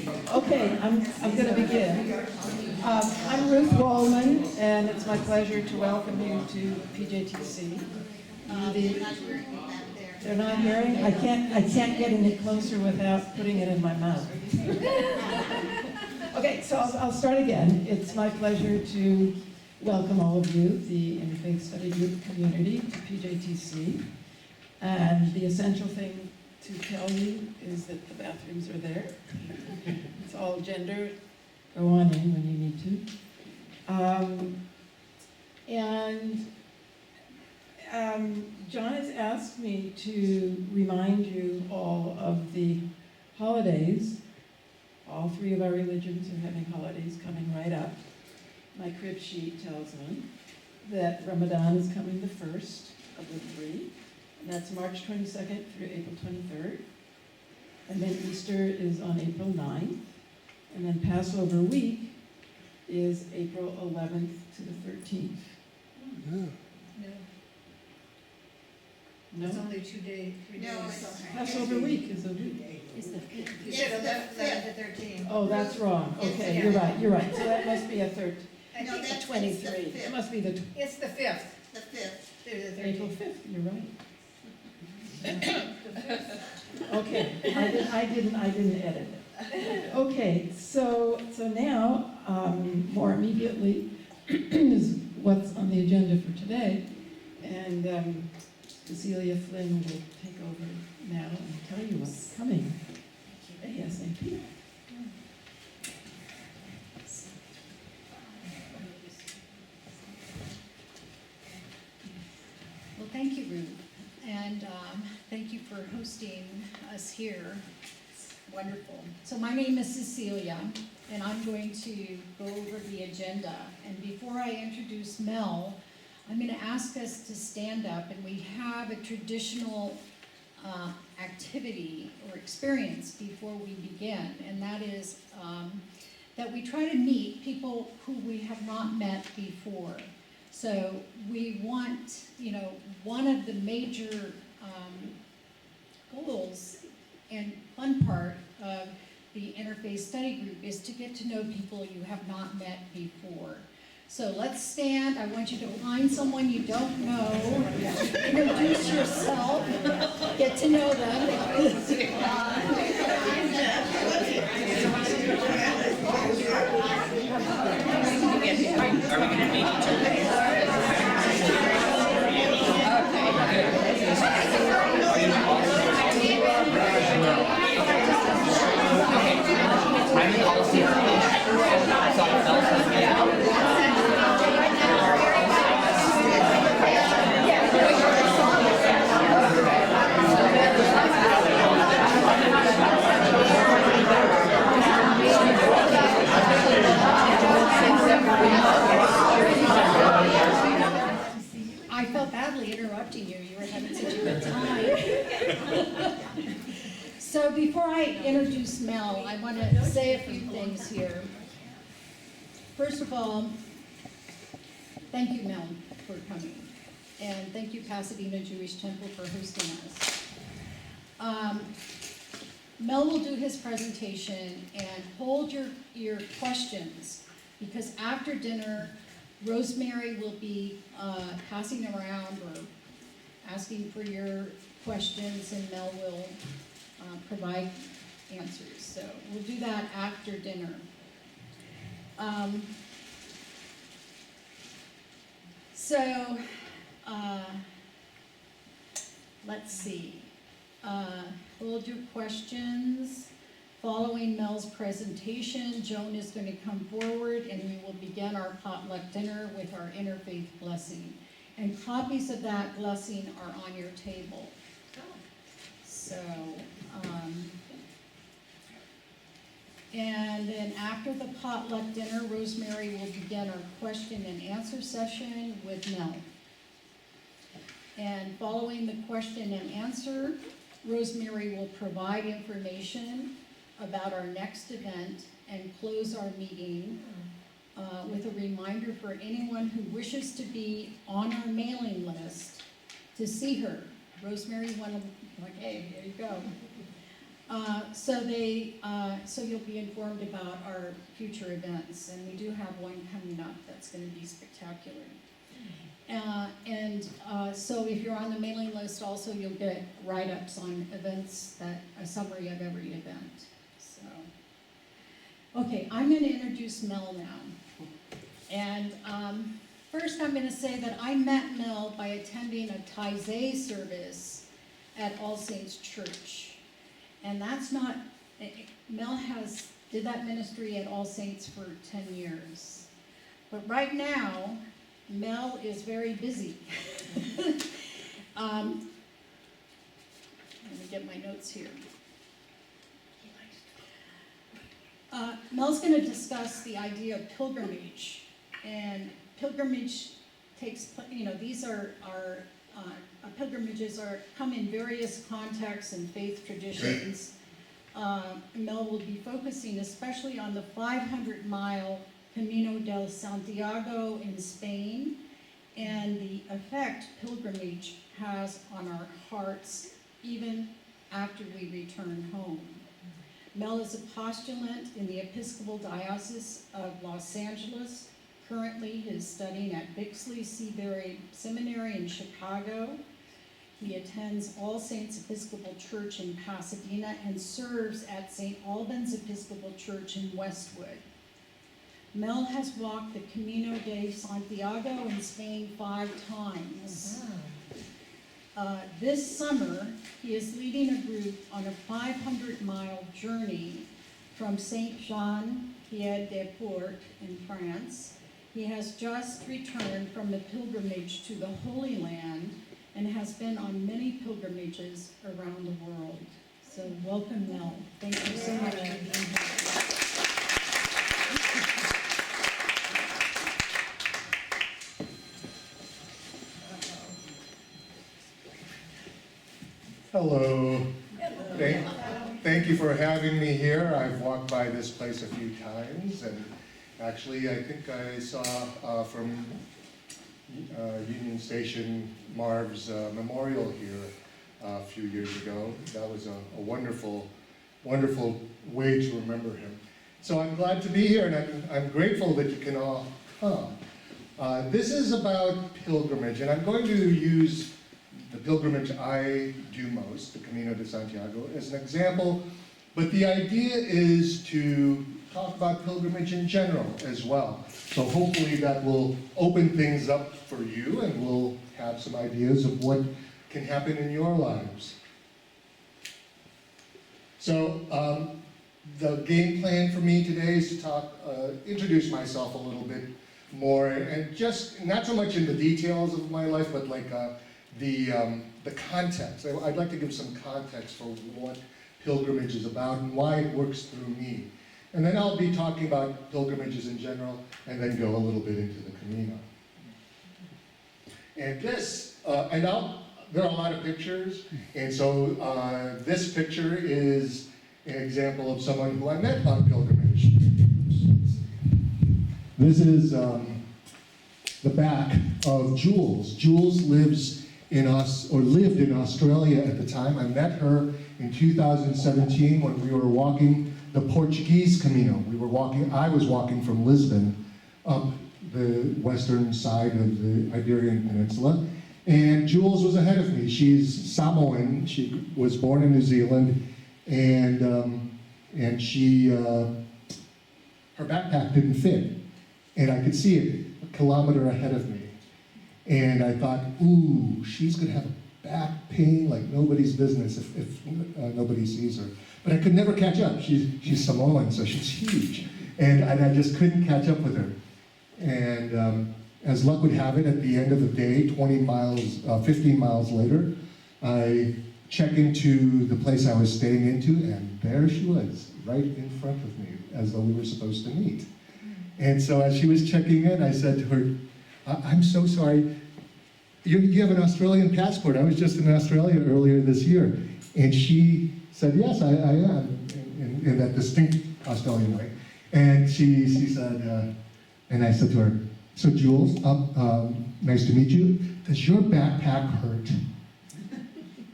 Okay, I'm going to begin. I'm Ruth Wollman, and it's my pleasure to welcome you to PJTC. They're not hearing? I can't get any closer without putting it in my mouth. Okay, so I'll start again. It's my pleasure to welcome all of you, the Interfaith Study Group community, to PJTC. And the essential thing to tell you is that the bathrooms are there. It's all gender. Go on in when you need to. John has asked me to remind you all of the holidays. All three of our religions are having holidays coming right up. My crib sheet tells me that Ramadan is coming the first of the three. And that's March 22nd through April 23rd. And then Easter is on April 9th. And then Passover week is April 11th to the 13th. No. No? It's only 2 days, 3 days. Passover week is a week. It's the 5th. You said 11 to 13. Oh, that's wrong. Okay, you're right. So that must be a 13. I think that's 23. the 5th. It must be the it's the 5th. The 5th. There's the April 13th. 5th, you're right. Okay, I didn't edit it. Okay, so now, more immediately, is what's on the agenda for today. And Cecilia Flynn will take over now and tell you what's coming ASAP. Well, thank you, Ruth, and thank you for hosting us here. It's wonderful. So my name is Cecilia, and I'm going to go over the agenda. And before I introduce Mel, I'm going to ask us to stand up, and we have a traditional activity or experience before we begin, and that is that we try to meet people who we have not met before. So we want, one of the major goals and fun part of the Interfaith Study Group is to get to know people you have not met before. So let's stand. I want you to find someone you don't know, introduce yourself, get to know them. Are we going to meet each other? I'm in policy. I saw the bells me out. I felt badly interrupting you. You were having such a good time. So before I introduce Mel, I want to say a few things here. First of all, thank you, Mel, for coming. And thank you, Pasadena Jewish Temple, for hosting us. Mel will do his presentation and hold your questions, because after dinner, Rosemary will be passing around or asking for your questions, and Mel will provide answers. So we'll do that after dinner. Let's see. Hold your questions. Following Mel's presentation, Joan is going to come forward and we will begin our potluck dinner with our interfaith blessing. And copies of that blessing are on your table. So, and then after the potluck dinner, Rosemary will begin our question and answer session with Mel. And following the question and answer, Rosemary will provide information about our next event and close our meeting with a reminder for anyone who wishes to be on our mailing list to see her. Rosemary, okay, there you go. So you'll be informed about our future events, and we do have one coming up that's going to be spectacular. So if you're on the mailing list, also you'll get write-ups on events, a summary of every event. So, okay, I'm going to introduce Mel now, and first I'm going to say that I met Mel by attending a Taizé service at All Saints Church. And that's not, Mel did that ministry at All Saints for 10 years. But right now, Mel is very busy. Let me get my notes here. Mel's going to discuss the idea of pilgrimage. And pilgrimage these are pilgrimages come in various contexts and faith traditions. Mel will be focusing especially on the 500-mile Camino del Santiago in Spain and the effect pilgrimage has on our hearts even after we return home. Mel is a postulant in the Episcopal Diocese of Los Angeles. Currently, he is studying at Bixley Seminary in Chicago. He attends All Saints Episcopal Church in Pasadena and serves at St. Albans Episcopal Church in Westwood. Mel has walked the Camino de Santiago in Spain 5 times. This summer, he is leading a group on a 500-mile journey from Saint-Jean-Pied-de-Port in France. He has just returned from a pilgrimage to the Holy Land and has been on many pilgrimages around the world. So welcome, Mel. Thank you so much for being here. Hello. Thank you for having me here. I've walked by this place a few times, and actually I think I saw from Union Station Marv's memorial here a few years ago. That was a wonderful, wonderful way to remember him. So I'm glad to be here, and I'm grateful that you can all come. This is about pilgrimage, and I'm going to use the pilgrimage I do most, the Camino de Santiago, as an example, but the idea is to talk about pilgrimage in general as well. So hopefully that will open things up for you, and we'll have some ideas of what can happen in your lives. So the game plan for me today is to introduce myself a little bit more, and just not so much in the details of my life, but like the context. I'd like to give some context for what pilgrimage is about and why it works through me. And then I'll be talking about pilgrimages in general, and then go a little bit into the Camino. And this, there are a lot of pictures, and so this picture is an example of someone who I met on pilgrimage. This is the back of Jules. Jules lived in Australia at the time. I met her in 2017 when we were walking the Portuguese Camino. I was walking from Lisbon up the western side of the Iberian Peninsula, and Jules was ahead of me. She's Samoan. She was born in New Zealand, and she her backpack didn't fit, and I could see it a kilometer ahead of me. And I thought, ooh, she's going to have a back pain like nobody's business if nobody sees her. But I could never catch up. She's Samoan, so she's huge. And I just couldn't catch up with her. And as luck would have it, at the end of the day, 15 miles later, I check into the place I was staying into, and there she was, right in front of me, as though we were supposed to meet. And so as she was checking in, I said to her, I'm so sorry, you have an Australian passport. I was just in Australia earlier this year. And she said, yes, I am, in that distinct Australian way. And she said, and I said to her, so Jules, nice to meet you. Does your backpack hurt?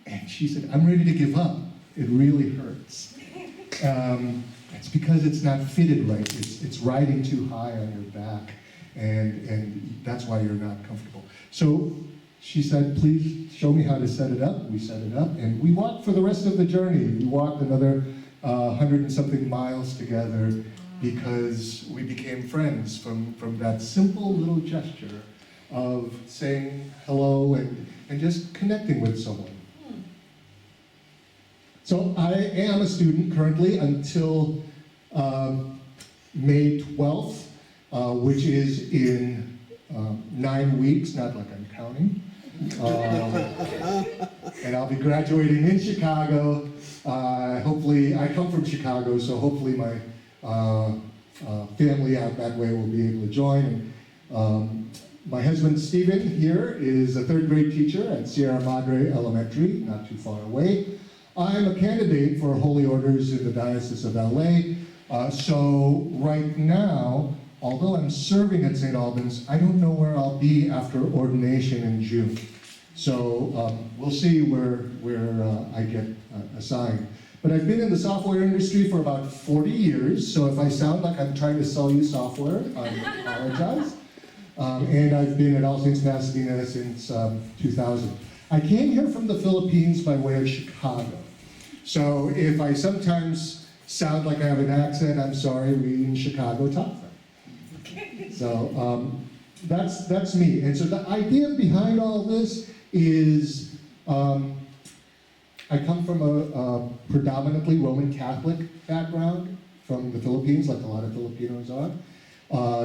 And she said, I'm ready to give up. It really hurts. It's because it's not fitted right. It's riding too high on your back, and that's why you're not comfortable. So she said, please show me how to set it up. We set it up, and we walked for the rest of the journey. We walked another 100 and something miles together because we became friends from that simple little gesture of saying hello and just connecting with someone. So I am a student currently until May 12th, which is in 9 weeks, not like I'm counting. And I'll be graduating in Chicago. Hopefully, I come from Chicago, so hopefully my family out that way will be able to join. My husband Stephen here is a third grade teacher at Sierra Madre Elementary, not too far away. I'm a candidate for Holy Orders in the Diocese of LA. So right now, although I'm serving at St. Albans, I don't know where I'll be after ordination in June. So we'll see where I get assigned. But I've been in the software industry for about 40 years, so if I sound like I'm trying to sell you software, I apologize. And I've been at All Saints Pasadena since 2000. I came here from the Philippines by way of Chicago. So if I sometimes sound like I have an accent, I'm sorry, we in Chicago talk that. So that's me. And so the idea behind all this is I come from a predominantly Roman Catholic background from the Philippines, like a lot of Filipinos are.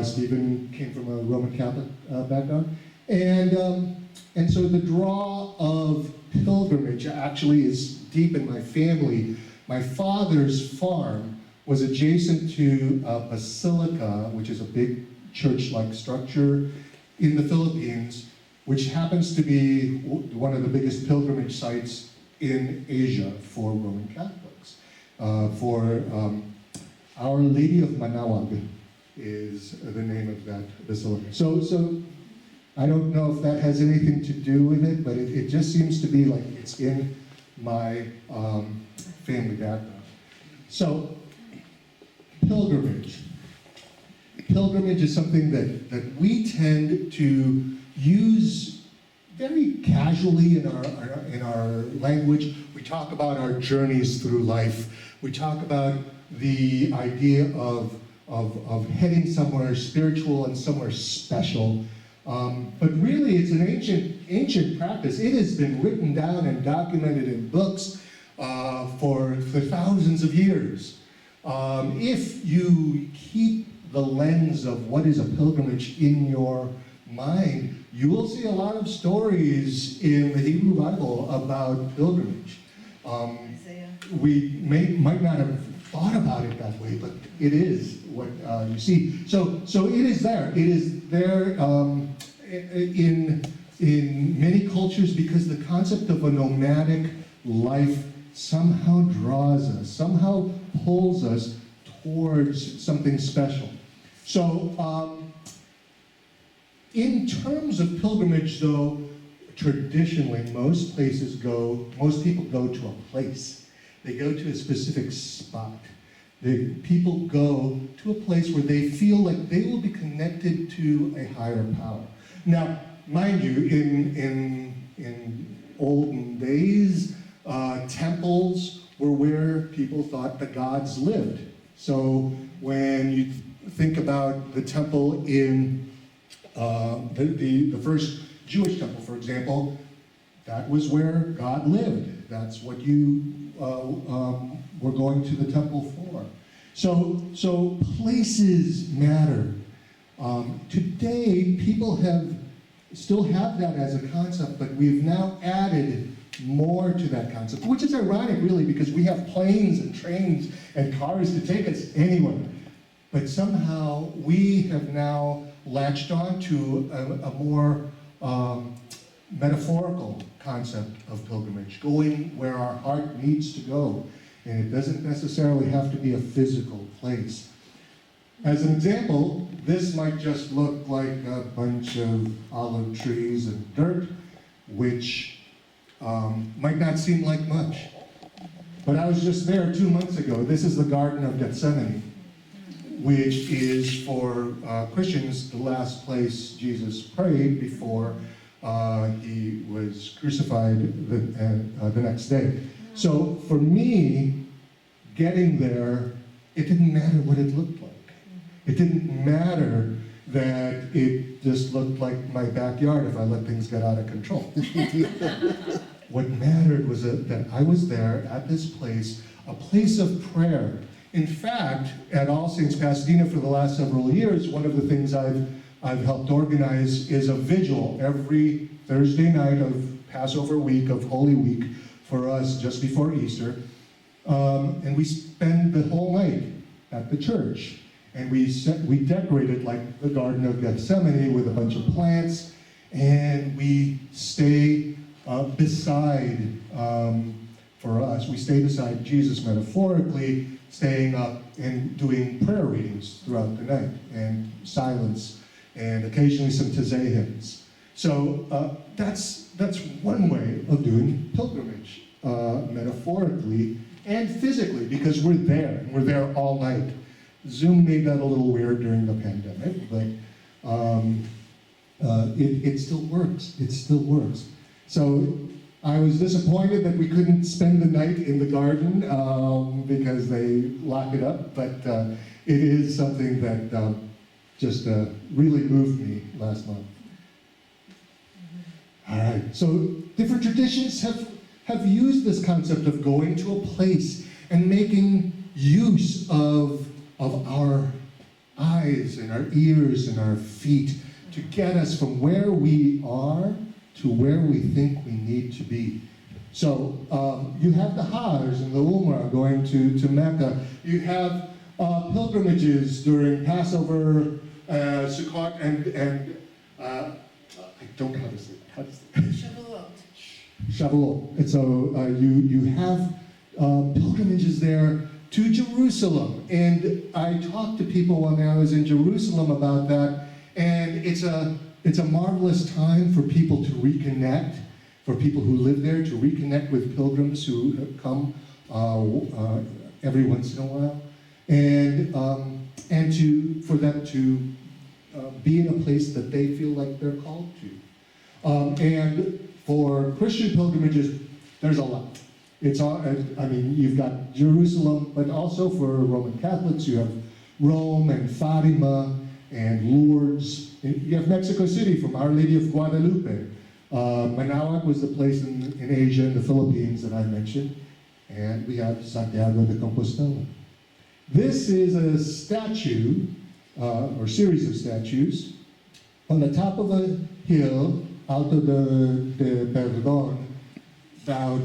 Stephen came from a Roman Catholic background. And so the draw of pilgrimage actually is deep in my family. My father's farm was adjacent to a basilica, which is a big church-like structure in the Philippines, which happens to be one of the biggest pilgrimage sites in Asia for Roman Catholics. For Our Lady of Manawag is the name of that basilica. So I don't know if that has anything to do with it, but it just seems to be like it's in my family background. So, pilgrimage. Pilgrimage is something that we tend to use very casually in our language. We talk about our journeys through life. We talk about the idea of heading somewhere spiritual and somewhere special. But really, it's an ancient practice. It has been written down and documented in books for thousands of years. If you keep the lens of what is a pilgrimage in your mind, you will see a lot of stories in the Hebrew Bible about pilgrimage. We might not have thought about it that way, but it is what you see. So it is there. It is there in many cultures because the concept of a nomadic life somehow draws us, somehow pulls us towards something special. So in terms of pilgrimage, though, traditionally most people go to a place. They go to a specific spot. People go to a place where they feel like they will be connected to a higher power. Now, mind you, in olden days, temples were where people thought the gods lived. So when you think about the temple in the first Jewish temple, for example, that was where God lived. That's what you were going to the temple for. So places matter. Today, people still have that as a concept, but we've now added more to that concept, which is ironic, really, because we have planes and trains and cars to take us anywhere. But somehow we have now latched on to a more metaphorical concept of pilgrimage, going where our heart needs to go. And it doesn't necessarily have to be a physical place. As an example, this might just look like a bunch of olive trees and dirt, which might not seem like much. But I was just there 2 months ago. This is the Garden of Gethsemane, which is for Christians the last place Jesus prayed before he was crucified the next day. So for me, getting there, it didn't matter what it looked like. It didn't matter that it just looked like my backyard if I let things get out of control. What mattered was that I was there at this place, a place of prayer. In fact, at All Saints Pasadena for the last several years, one of the things I've helped organize is a vigil every Thursday night of Passover week, of Holy Week, for us just before Easter. And we spend the whole night at the church. And we decorate it like the Garden of Gethsemane with a bunch of plants. And we stay beside, for us, we stay beside Jesus metaphorically, staying up and doing prayer readings throughout the night, and silence, and occasionally some Taizé hymns. So that's one way of doing pilgrimage, metaphorically and physically, because we're there, and we're there all night. Zoom made that a little weird during the pandemic, but it still works. It still works. So I was disappointed that we couldn't spend the night in the garden because they lock it up, but it is something that just really moved me last month. All right, so different traditions have used this concept of going to a place and making use of our eyes and our ears and our feet to get us from where we are to where we think we need to be. So you have the Hajj and the Umrah going to Mecca. You have pilgrimages during Passover, Sukkot, and I don't know how to say it. How to say it? Shavuot. Shavuot. And so you have pilgrimages there to Jerusalem. And I talked to people when I was in Jerusalem about that, and it's a marvelous time for people to reconnect, for people who live there to reconnect with pilgrims who come every once in a while, and for them to be in a place that they feel like they're called to. And for Christian pilgrimages, there's a lot. It's all, I mean, you've got Jerusalem, but also for Roman Catholics, you have Rome and Fatima and Lourdes. You have Mexico City from Our Lady of Guadalupe. Manaoag was the place in Asia, in the Philippines, that I mentioned. And we have Santiago de Compostela. This is a statue, or series of statues, on the top of a hill, Alto de Perdón, about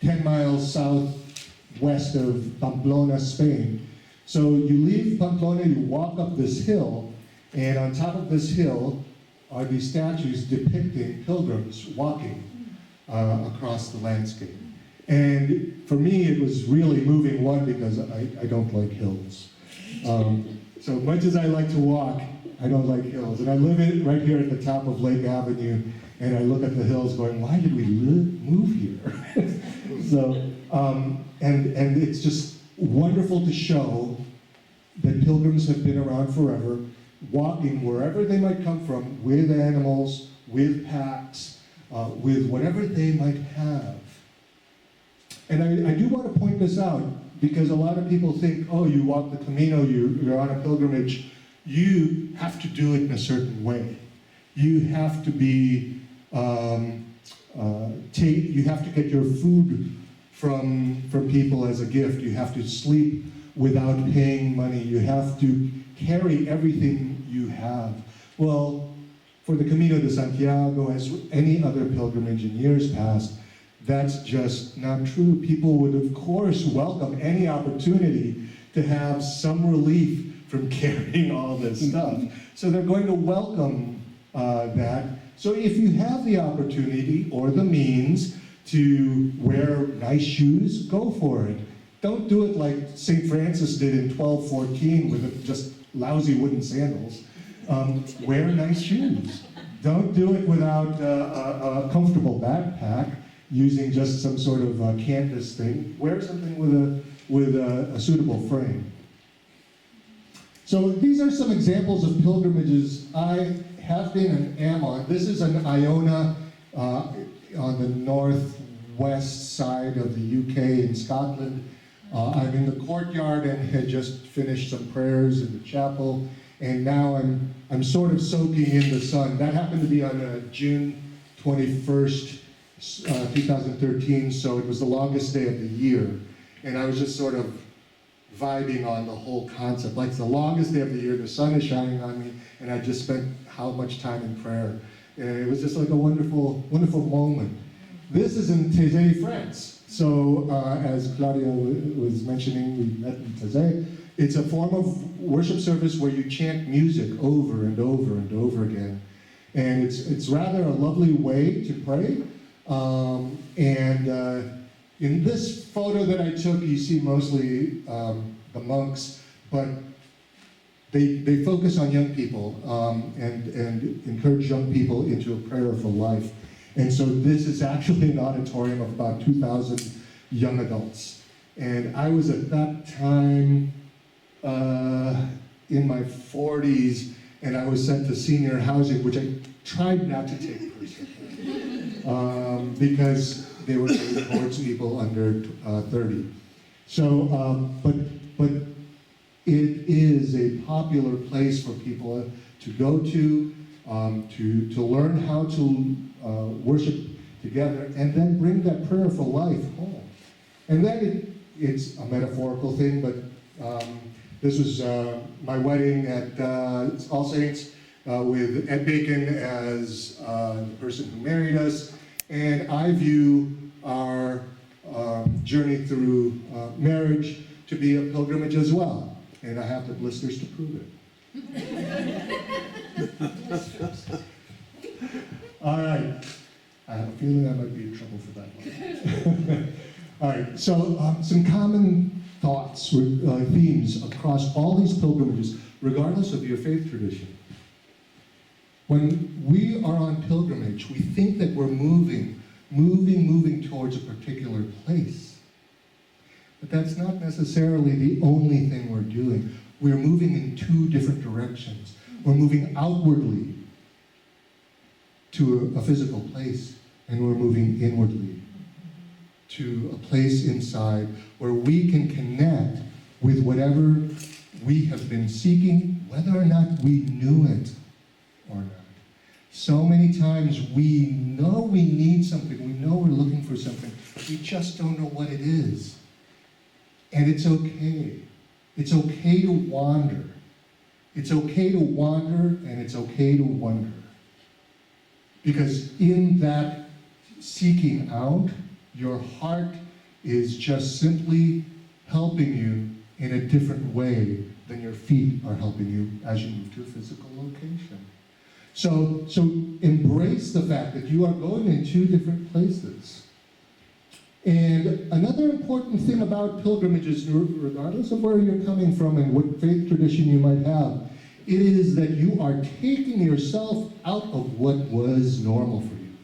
10 miles southwest of Pamplona, Spain. So you leave Pamplona, you walk up this hill, and on top of this hill are these statues depicting pilgrims walking across the landscape. And for me, it was really moving, one, because I don't like hills. So much as I like to walk, I don't like hills. And I live right here at the top of Lake Avenue, and I look at the hills going, why did we move here? So, and it's just wonderful to show that pilgrims have been around forever, walking wherever they might come from, with animals, with packs, with whatever they might have. And I do want to point this out, because a lot of people think, oh, you walk the Camino, you're on a pilgrimage, you have to do it in a certain way. You have to be, you have to get your food from people as a gift. You have to sleep without paying money. You have to carry everything you have. Well, for the Camino de Santiago, as any other pilgrimage in years past, that's just not true. People would, of course, welcome any opportunity to have some relief from carrying all this stuff. So they're going to welcome that. So if you have the opportunity or the means to wear nice shoes, go for it. Don't do it like St. Francis did in 1214 with just lousy wooden sandals. Wear nice shoes. Don't do it without a comfortable backpack. using just some sort of canvas thing. Wear something with a suitable frame. So these are some examples of pilgrimages I have been and am on. This is an Iona on the northwest side of the UK in Scotland. I'm in the courtyard and had just finished some prayers in the chapel, and now I'm sort of soaking in the sun. That happened to be on June 21st, 2013, so it was the longest day of the year. And I was just sort of vibing on the whole concept. Like, it's the longest day of the year, the sun is shining on me, and I just spent how much time in prayer. And it was just like a wonderful, wonderful moment. This is in Taizé, France. So, as Claudia was mentioning, we met in Taizé. It's a form of worship service where you chant music over and over and over again. And it's rather a lovely way to pray. In this photo that I took, you see mostly the monks, but they focus on young people and encourage young people into a prayer for life. And so this is actually an auditorium of about 2,000 young adults. And I was at that time in my 40s, and I was sent to senior housing, which I tried not to take personally, because they were geared towards people under 30. So, but it is a popular place for people to go to learn how to worship together, and then bring that prayer for life home. And then it's a metaphorical thing, but this was my wedding at All Saints with Ed Bacon as the person who married us. And I view our journey through marriage to be a pilgrimage as well. And I have the blisters to prove it. All right. I have a feeling I might be in trouble for that one. All right, so some common thoughts, themes across all these pilgrimages, regardless of your faith tradition. When we are on pilgrimage, we think that we're moving towards a particular place. But that's not necessarily the only thing we're doing. We're moving in two different directions. We're moving outwardly to a physical place, and we're moving inwardly to a place inside where we can connect with whatever we have been seeking, whether or not we knew it or not. So many times we know we need something, we know we're looking for something, we just don't know what it is. And it's okay. It's okay to wander. It's okay to wander, and it's okay to wonder. Because in that seeking out, your heart is just simply helping you in a different way than your feet are helping you as you move to a physical location. So embrace the fact that you are going in two different places. And another important thing about pilgrimages, regardless of where you're coming from and what faith tradition you might have, it is that you are taking yourself out of what was normal for you.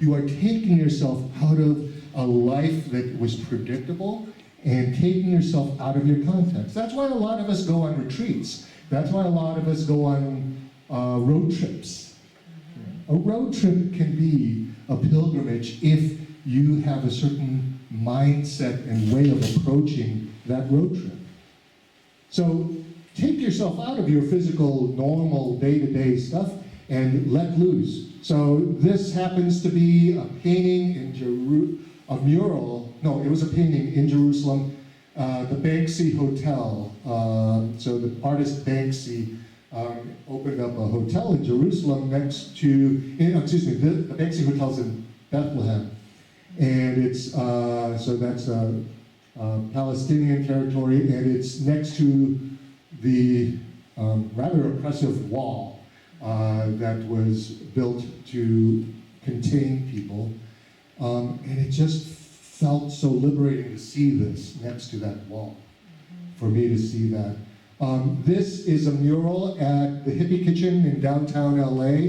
You are taking yourself out of a life that was predictable and taking yourself out of your context. That's why a lot of us go on retreats. That's why a lot of us go on road trips. A road trip can be a pilgrimage if you have a certain mindset and way of approaching that road trip. So take yourself out of your physical, normal, day-to-day stuff and let loose. So this happens to be a painting in a mural. No, it was a painting in Jerusalem, the Banksy Hotel. So the artist Banksy opened up a hotel in Jerusalem next to, the Banksy Hotel's in Bethlehem. And it's, so that's Palestinian territory, and it's next to the rather oppressive wall that was built to contain people. And it just felt so liberating to see this next to that wall, for me to see that. This is a mural at the Hippie Kitchen in downtown LA,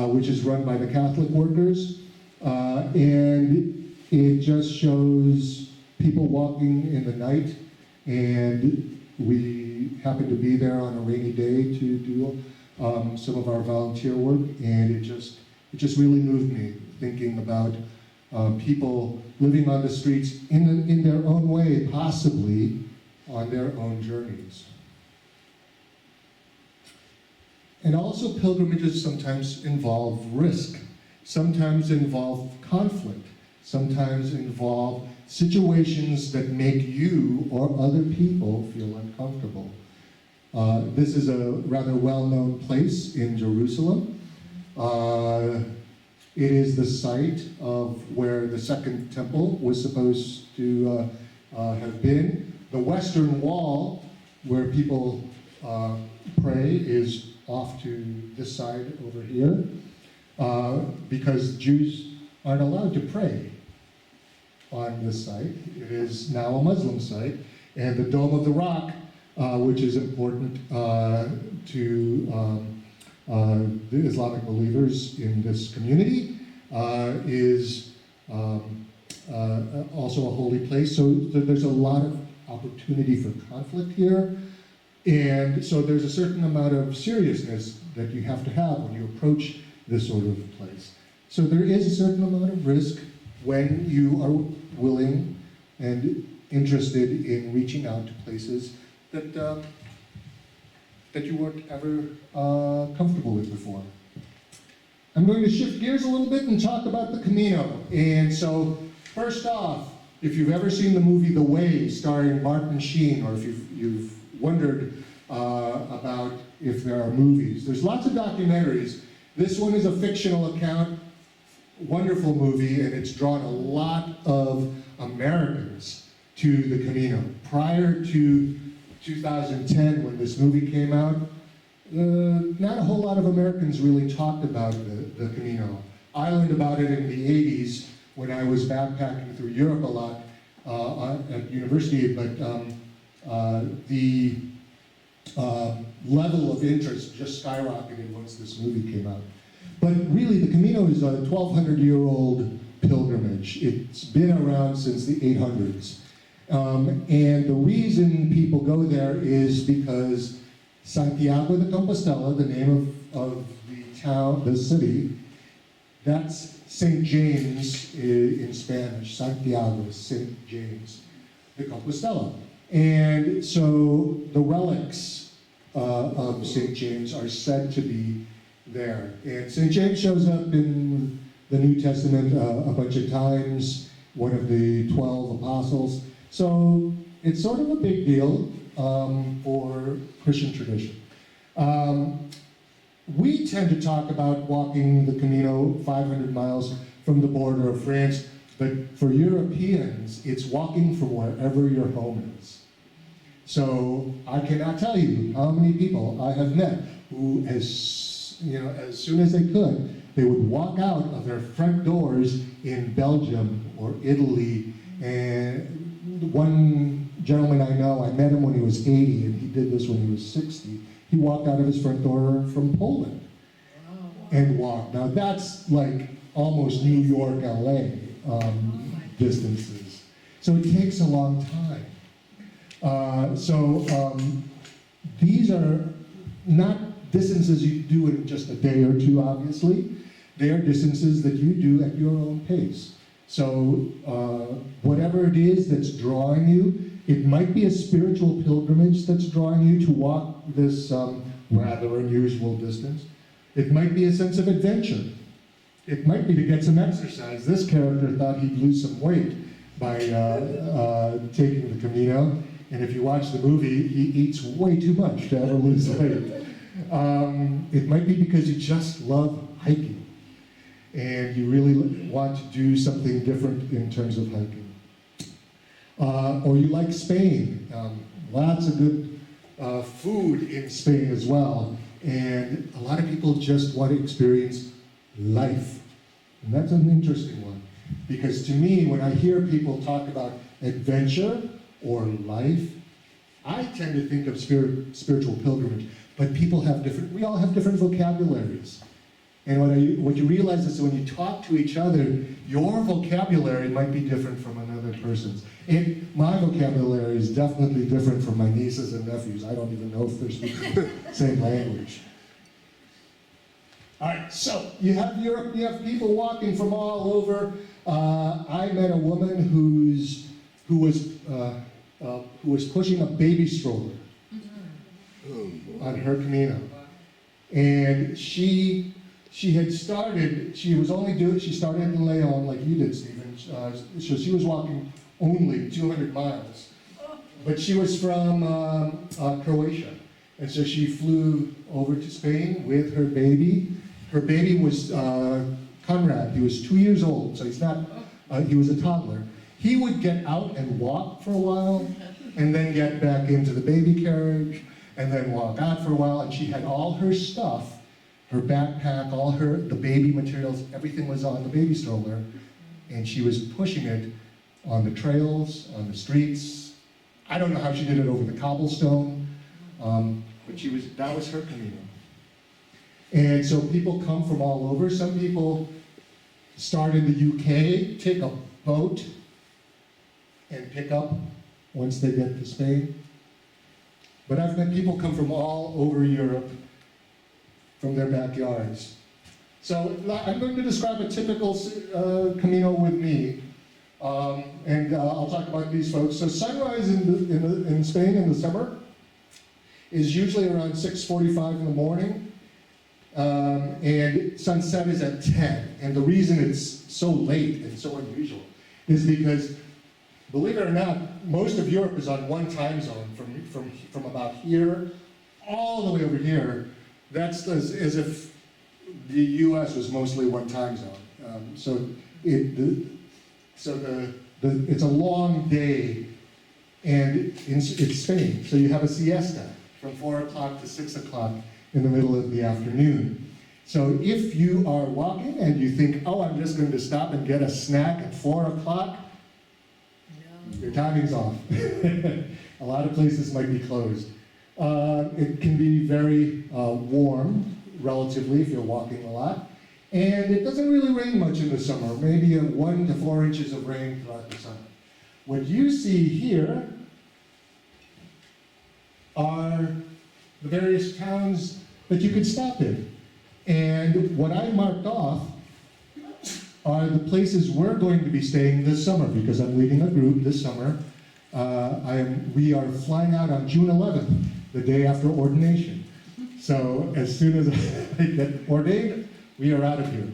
which is run by the Catholic workers. And It just shows people walking in the night, and we happened to be there on a rainy day to do some of our volunteer work, and it just really moved me, thinking about people living on the streets in their own way, possibly on their own journeys. And also, pilgrimages sometimes involve risk, sometimes involve conflict, sometimes involve situations that make you or other people feel uncomfortable. This is a rather well-known place in Jerusalem. It is the site of where the Second Temple was supposed to have been. The Western Wall, where people pray, is off to this side over here, because Jews aren't allowed to pray on this site. It is now a Muslim site, and the Dome of the Rock, which is important to the Islamic believers in this community, is also a holy place. So there's a lot of opportunity for conflict here. And so there's a certain amount of seriousness that you have to have when you approach this sort of place. So there is a certain amount of risk when you are willing and interested in reaching out to places that that you weren't ever comfortable with before. I'm going to shift gears a little bit and talk about the Camino. And so, first off, if you've ever seen the movie The Way, starring Martin Sheen, or if you've wondered about if there are movies, there's lots of documentaries. This one is a fictional account, wonderful movie, and it's drawn a lot of Americans to the Camino. Prior to 2010, when this movie came out, not a whole lot of Americans really talked about the Camino. I learned about it in the 80s when I was backpacking through Europe a lot at university, but the level of interest just skyrocketed once this movie came out. But really, the Camino is a 1,200-year-old pilgrimage. It's been around since the 800s. And the reason people go there is because Santiago de Compostela, the name of the town, the city, that's St. James in Spanish. Santiago is St. James de Compostela. And so the relics of St. James are said to be there. And St. James shows up in the New Testament a bunch of times, one of the 12 apostles. So it's sort of a big deal for Christian tradition. We tend to talk about walking the Camino 500 miles from the border of France, but for Europeans, it's walking from wherever your home is. So I cannot tell you how many people I have met who, as soon as they could, they would walk out of their front doors in Belgium or Italy. And one gentleman I know, I met him when he was 80, and he did this when he was 60. He walked out of his front door from Poland and walked. Now that's like almost New York, LA distances. So it takes a long time. These are not distances you do in just a day or two, obviously. They are distances that you do at your own pace. So whatever it is that's drawing you, it might be a spiritual pilgrimage that's drawing you to walk this rather unusual distance. It might be a sense of adventure. It might be to get some exercise. This character thought he'd lose some weight by taking the Camino. And if you watch the movie, he eats way too much to ever lose weight. It might be because you just love hiking and you really want to do something different in terms of hiking. Or you like Spain. Lots of good food in Spain as well. And a lot of people just want to experience life. And that's an interesting one. Because to me, when I hear people talk about adventure or life, I tend to think of spiritual pilgrimage. But people have we all have different vocabularies. And what you realize is when you talk to each other, your vocabulary might be different from another person's. And my vocabulary is definitely different from my nieces and nephews. I don't even know if they're speaking the same language. All right, so you have Europe, you have people walking from all over. I met a woman who was pushing a baby stroller on her Camino. And she had started, she started in Leon like you did, Stephen. So she was walking only 200 miles. But she was from Croatia. And so she flew over to Spain with her baby. Her baby was Conrad. He was 2 years old, so he was a toddler. He would get out and walk for a while, and then get back into the baby carriage, and then walk out for a while, and she had all her stuff, her backpack, the baby materials, everything was on the baby stroller, and she was pushing it on the trails, on the streets. I don't know how she did it over the cobblestone, but that was her Camino. And so people come from all over. Some people start in the UK, take a boat, and pick up once they get to Spain. But I've met people come from all over Europe, from their backyards. So I'm going to describe a typical Camino with me, and I'll talk about these folks. So sunrise in Spain in the summer is usually around 6:45 in the morning, and sunset is at 10. And the reason it's so late and so unusual is because, believe it or not, most of Europe is on one time zone, from about here all the way over here. That's as if the U.S. was mostly one time zone. It's a long day, and it's Spain. So you have a siesta from 4 o'clock to 6 o'clock in the middle of the afternoon. So if you are walking and you think, oh, I'm just going to stop and get a snack at 4 o'clock, your timing's off. A lot of places might be closed. It can be very warm, relatively, if you're walking a lot. And it doesn't really rain much in the summer, maybe 1 to 4 inches of rain throughout the summer. What you see here are the various towns that you could stop in. And what I marked off are the places we're going to be staying this summer, because I'm leading a group this summer. We are flying out on June 11th, the day after ordination. So as soon as I get ordained, we are out of here.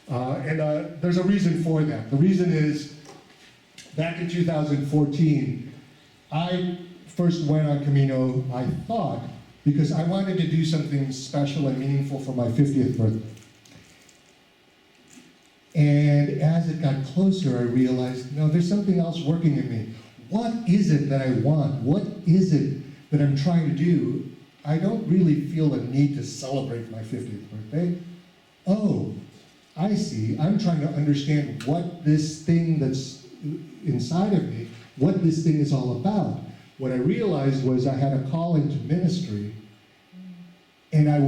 And there's a reason for that. The reason is, back in 2014, I first went on Camino, I thought, because I wanted to do something special and meaningful for my 50th birthday. And as it got closer, I realized, no, there's something else working in me. What is it that I want? What is it that I'm trying to do? I don't really feel a need to celebrate my 50th birthday. Oh, I see. I'm trying to understand what this thing that's inside of me, what this thing is all about. What I realized was I had a call into ministry, and I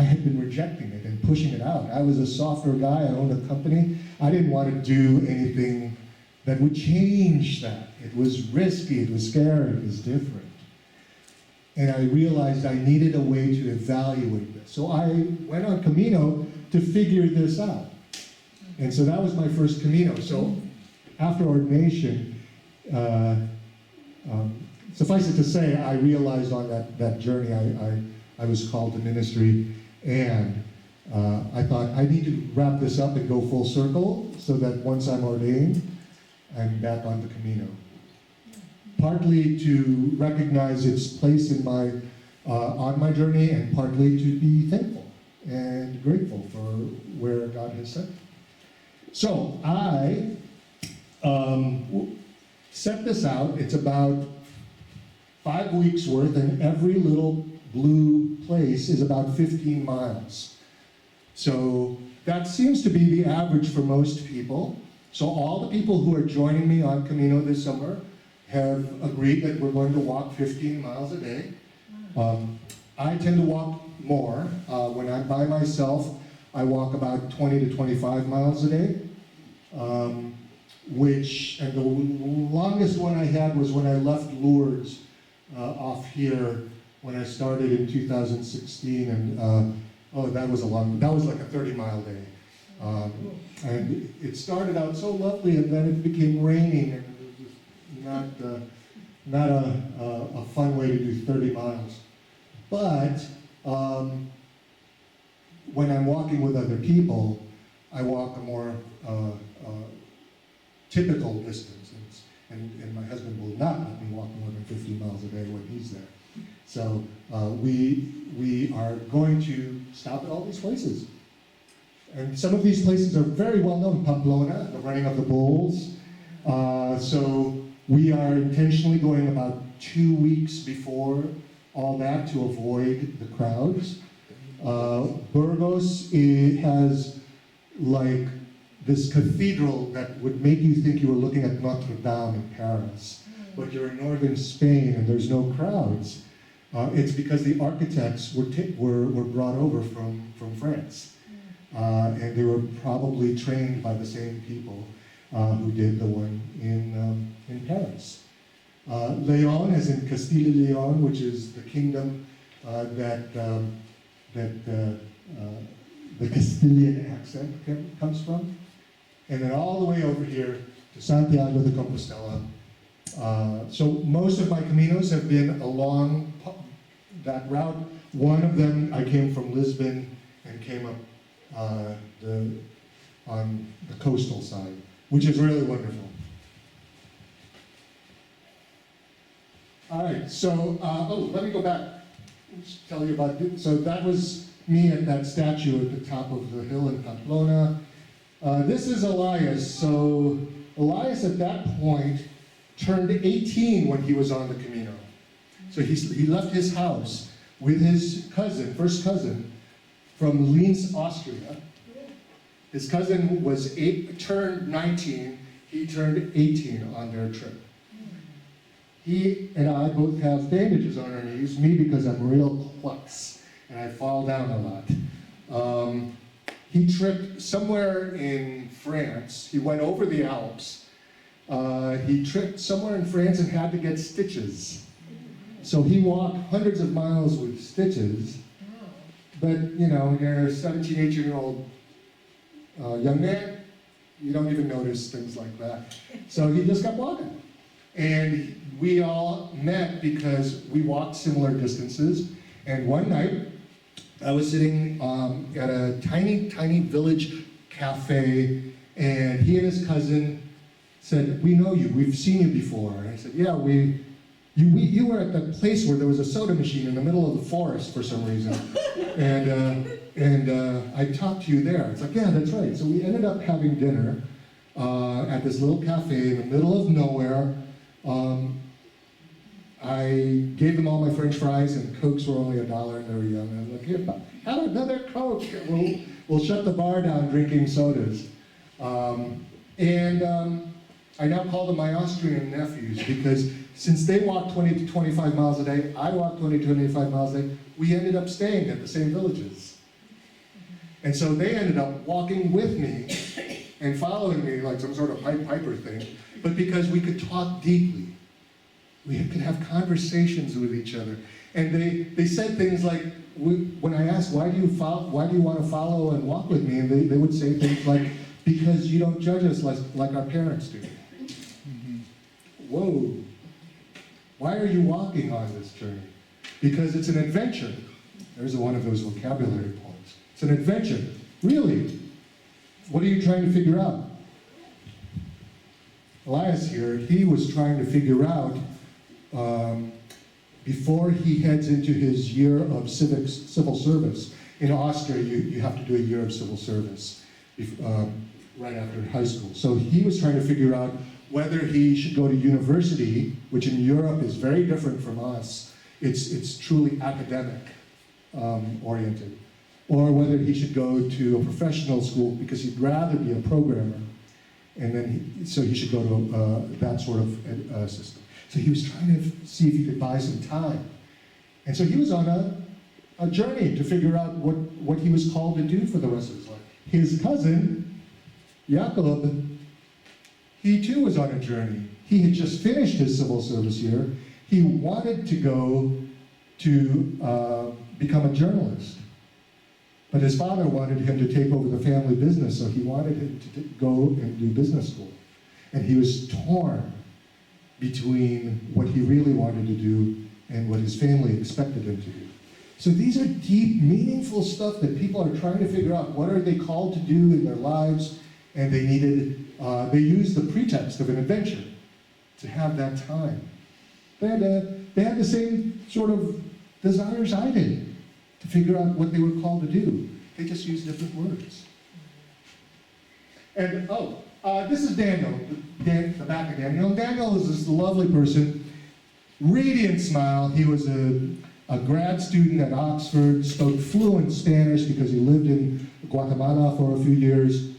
had been rejecting it and pushing it out. I was a software guy, I owned a company. I didn't want to do anything that would change that. It was risky, it was scary, it was different. And I realized I needed a way to evaluate this. So I went on Camino to figure this out. And so that was my first Camino. So after ordination, suffice it to say, I realized on that journey I was called to ministry, and I thought I need to wrap this up and go full circle so that once I'm ordained, I'm back on the Camino. Partly to recognize its place in on my journey, and partly to be thankful and grateful for where God has sent me. So I set this out. It's about 5 weeks worth, and every little blue place is about 15 miles. So that seems to be the average for most people. So all the people who are joining me on Camino this summer have agreed that we're going to walk 15 miles a day. I tend to walk more. When I'm by myself, I walk about 20 to 25 miles a day, and the longest one I had was when I left Lourdes off here when I started in 2016, and that was like a 30-mile day. And it started out so lovely, and then it became raining, and it was not a fun way to do 30 miles. But when I'm walking with other people, I walk a more typical distance, and my husband will not let me walk more than 50 miles a day when he's there. So we are going to stop at all these places. And some of these places are very well known. Pamplona, the running of the bulls. So we are intentionally going about 2 weeks before all that to avoid the crowds. Burgos, it has like this cathedral that would make you think you were looking at Notre Dame in Paris, but you're in northern Spain and there's no crowds. It's because the architects were brought over from France, and they were probably trained by the same people who did the one in Paris. León, as in Castilla y León, which is the kingdom that the Castilian accent comes from. And then all the way over here to Santiago de Compostela. So most of my caminos have been along that route. One of them, I came from Lisbon and came up on the coastal side, which is really wonderful. All right, so, let me go back. Just tell you about it. So that was me at that statue at the top of the hill in Pamplona. This is Elias. So Elias at that point turned 18 when he was on the Camino. So he left his house with his cousin, first cousin, from Linz, Austria. His cousin turned 19, he turned 18 on their trip. He and I both have bandages on our knees, me because I'm real klutz, and I fall down a lot. He tripped somewhere in France. He went over the Alps. He tripped somewhere in France and had to get stitches. So he walked hundreds of miles with stitches. But, you're a 17, 18-year-old young man, you don't even notice things like that. So he just kept walking. And we all met because we walked similar distances. And one night, I was sitting at a tiny, tiny village cafe, and he and his cousin said, "We know you, we've seen you before." And I said, "Yeah, you were at the place where there was a soda machine in the middle of the forest for some reason. and I talked to you there." It's like, "Yeah, that's right." So we ended up having dinner at this little cafe in the middle of nowhere. I gave them all my French fries, and Cokes were only $1, and they were young. And I was like, "Here, have another Coke. We'll shut the bar down drinking sodas." I now call them my Austrian nephews because since they walk 20 to 25 miles a day, I walk 20 to 25 miles a day, we ended up staying at the same villages. And so they ended up walking with me and following me like some sort of Pied Piper thing, but because we could talk deeply. We could have conversations with each other. And they said things like, when I asked, why do you want to follow and walk with me? And they would say things like, "Because you don't judge us like our parents do." Whoa. Why are you walking on this journey? Because it's an adventure. There's one of those vocabulary points. It's an adventure. Really? What are you trying to figure out? Elias here, he was trying to figure out, before he heads into his year of civil service. In Austria, you have to do a year of civil service right after high school. So he was trying to figure out whether he should go to university, which in Europe is very different from us. It's truly academic oriented. Or whether he should go to a professional school because he'd rather be a programmer. And then so he should go to that sort of system. So he was trying to see if he could buy some time. And so he was on a a journey to figure out what he was called to do for the rest of his life. His cousin, Jakob, he too was on a journey. He had just finished his civil service year. He wanted to go to become a journalist. But his father wanted him to take over the family business, so he wanted him to go and do business school. And he was torn between what he really wanted to do and what his family expected him to do. So these are deep, meaningful stuff that people are trying to figure out. What are they called to do in their lives? And they they used the pretext of an adventure to have that time. They had the same sort of desires I did to figure out what they were called to do. They just used different words. And this is Daniel, the back of Daniel. Daniel is this lovely person, radiant smile. He was a grad student at Oxford, spoke fluent Spanish because he lived in Guatemala for a few years.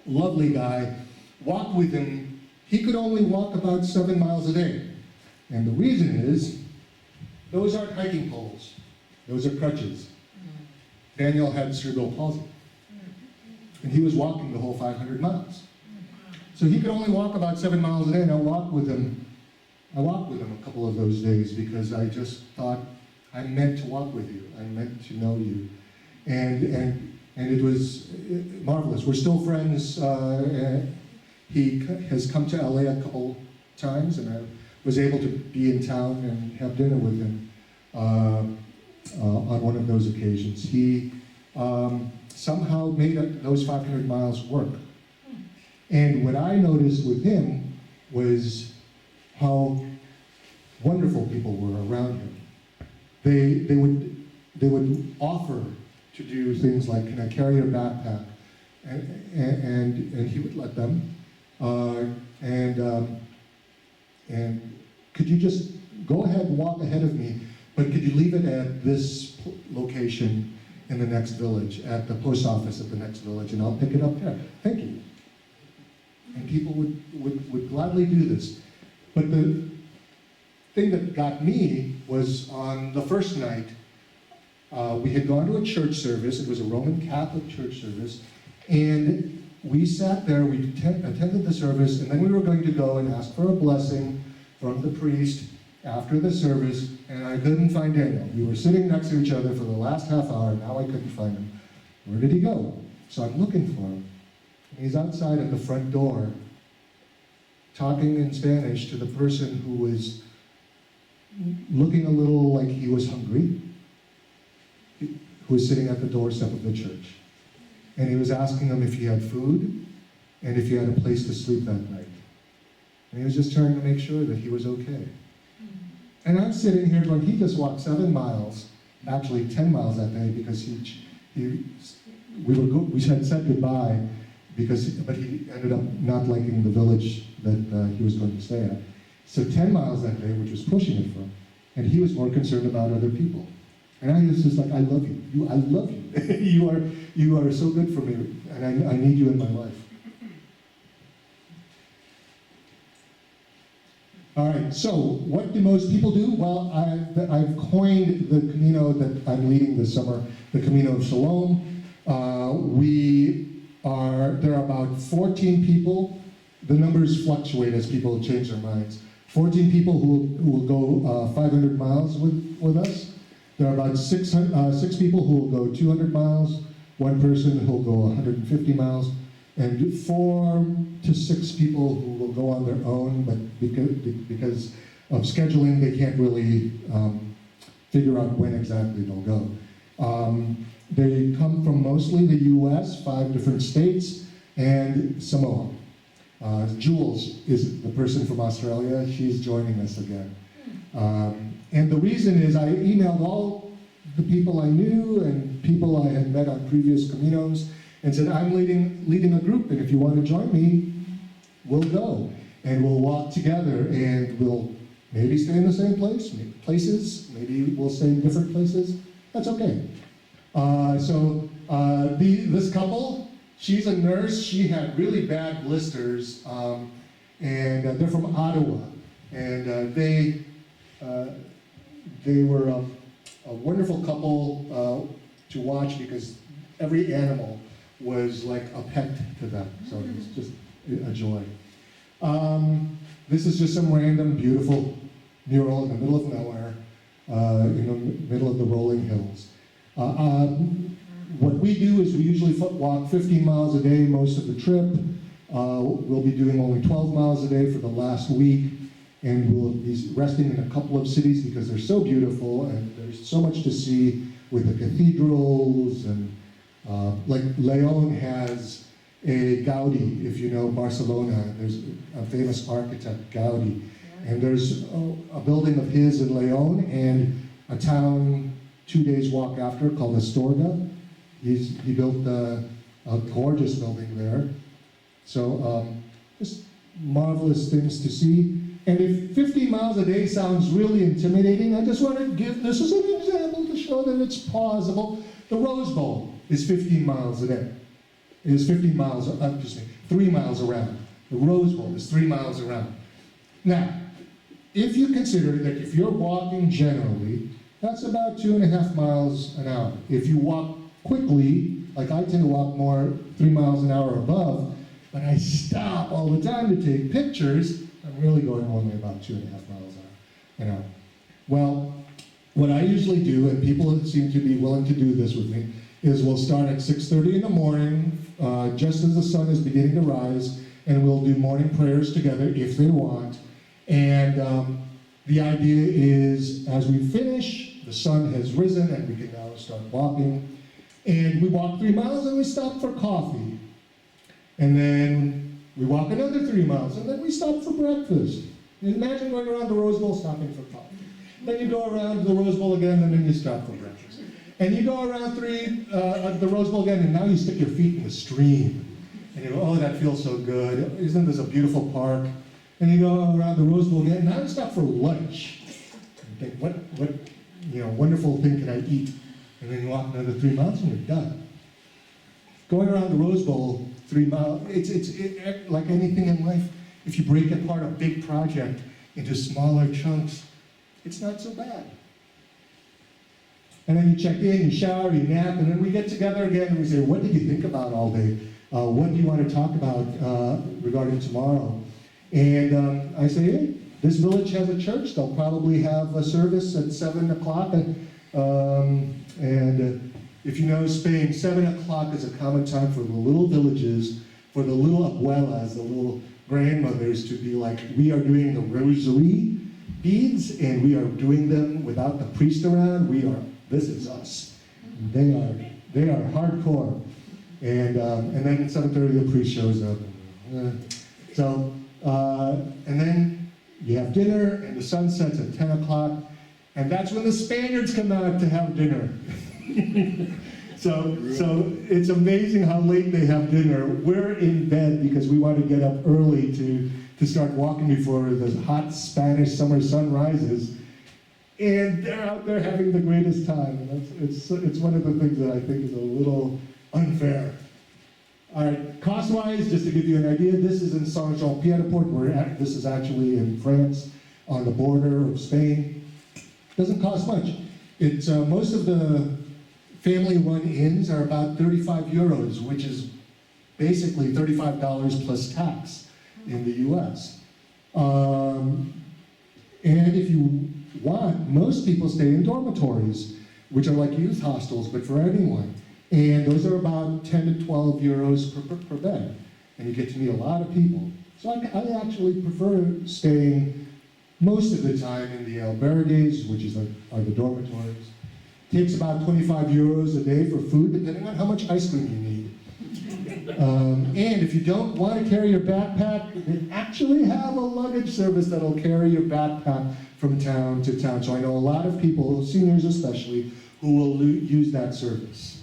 Lovely guy. Walked with him. He could only walk about 7 miles a day. And the reason is, those aren't hiking poles. Those are crutches. Daniel had cerebral palsy. And he was walking the whole 500 miles. So he could only walk about 7 miles a day, and I walked with him a couple of those days because I just thought, I'm meant to walk with you. I'm meant to know you. And it was marvelous. We're still friends. He has come to LA a couple times, and I was able to be in town and have dinner with him on one of those occasions. He somehow made those 500 miles work. And what I noticed with him was how wonderful people were around him. They would offer to do things like, can I carry your backpack? And he would let them. And could you just go ahead and walk ahead of me, but could you leave it at this location in the next village, at the post office at the next village, and I'll pick it up there. Thank you. And people would gladly do this. But the thing that got me was on the first night, we had gone to a church service. It was a Roman Catholic church service. And we sat there, we attended the service, and then we were going to go and ask for a blessing from the priest after the service, and I couldn't find Daniel. We were sitting next to each other for the last half hour, now I couldn't find him. Where did he go? So I'm looking for him. And he's outside at the front door, talking in Spanish to the person who was looking a little like he was hungry, who was sitting at the doorstep of the church. And he was asking him if he had food and if he had a place to sleep that night. And he was just trying to make sure that he was okay. And I'm sitting here going, he just walked 7 miles, actually 10 miles that day, because we had said goodbye, but he ended up not liking the village that he was going to stay at. So 10 miles that day, which was pushing it for him, and he was more concerned about other people. And I was just like, I love you. I love you. you are so good for me, and I need you in my life. All right, so what do most people do? Well, I've coined the Camino that I'm leading this summer, the Camino of Shalom. There are about 14 people. The numbers fluctuate as people change their minds. 14 people who will go 500 miles with us. There are about 6 people who will go 200 miles, 1 person who will go 150 miles, and 4 to 6 people who will go on their own, but because of scheduling, they can't really figure out when exactly they'll go. They come from mostly the US, 5 different states, and Samoa. Jules is the person from Australia. She's joining us again. And the reason is I emailed all the people I knew and people I had met on previous Caminos and said, I'm leading a group, and if you want to join me, we'll go. And we'll walk together, and we'll maybe stay in the same places, maybe we'll stay in different places. That's okay. This couple, she's a nurse. She had really bad blisters, and they're from Ottawa. And they were a wonderful couple to watch because every animal was like a pet to them. So it was just a joy. This is just some random beautiful mural in the middle of nowhere, in the middle of the rolling hills. What we do is we usually walk 15 miles a day most of the trip. We'll be doing only 12 miles a day for the last week, and we'll be resting in a couple of cities because they're so beautiful and there's so much to see with the cathedrals, and like León has a Gaudí, if you know Barcelona. There's a famous architect, Gaudí, and there's a building of his in León and a town 2 days walk after called Astorga. He built a gorgeous building there. So just marvelous things to see. And if 50 miles a day sounds really intimidating, I just want to give this as an example to show that it's plausible. The Rose Bowl is 15 miles a day. It is 15 miles, 3 miles around. The Rose Bowl is 3 miles around. Now, if you consider that if you're walking generally, that's about 2.5 miles an hour. If you walk quickly, like I tend to walk more 3 miles an hour above, but I stop all the time to take pictures, I'm really going only about 2.5 miles an hour. Well, what I usually do, and people seem to be willing to do this with me, is we'll start at 6:30 in the morning, just as the sun is beginning to rise, and we'll do morning prayers together if they want. And the idea is, as we finish, the sun has risen and we can now start walking. And we walk 3 miles and we stop for coffee. And then we walk another 3 miles and then we stop for breakfast. And imagine going around the Rose Bowl stopping for coffee. Then you go around the Rose Bowl again and then you stop for breakfast. And you go around the Rose Bowl again and now you stick your feet in the stream. And you go, oh, that feels so good. Isn't this a beautiful park? And you go around the Rose Bowl again and now you stop for lunch. And think, what wonderful thing can I eat? And then you walk another 3 miles and you're done. Going around the Rose Bowl 3 miles, it's like anything in life. If you break apart a big project into smaller chunks, it's not so bad. And then you check in, you shower, you nap, and then we get together again and we say, what did you think about all day? What do you want to talk about regarding tomorrow? And I say, hey, this village has a church. They'll probably have a service at 7 o'clock. And if you know Spain, 7 o'clock is a common time for the little villages, for the little abuelas, the little grandmothers, to be like, we are doing the rosary beads, and we are doing them without the priest around. This is us. They are hardcore. And then at 7:30 the priest shows up. And then you have dinner, and the sun sets at 10 o'clock. And that's when the Spaniards come out to have dinner. So it's amazing how late they have dinner. We're in bed because we want to get up early to start walking before the hot Spanish summer sun rises. And they're out there having the greatest time. And it's one of the things that I think is a little unfair. All right, cost-wise, just to give you an idea, this is in Saint-Jean-Pied-de-Port. This is actually in France, on the border of Spain. Doesn't cost much. It's most of the family-run inns are about 35 euros, which is basically $35 plus tax in the U.S. And if you want, most people stay in dormitories, which are like youth hostels, but for anyone. And those are about 10 to 12 euros per bed. And you get to meet a lot of people. So I actually prefer staying most of the time in the albergues, which are the dormitories. Takes about 25 euros a day for food, depending on how much ice cream you need. And if you don't want to carry your backpack, they actually have a luggage service that'll carry your backpack from town to town. So I know a lot of people, seniors especially, who will use that service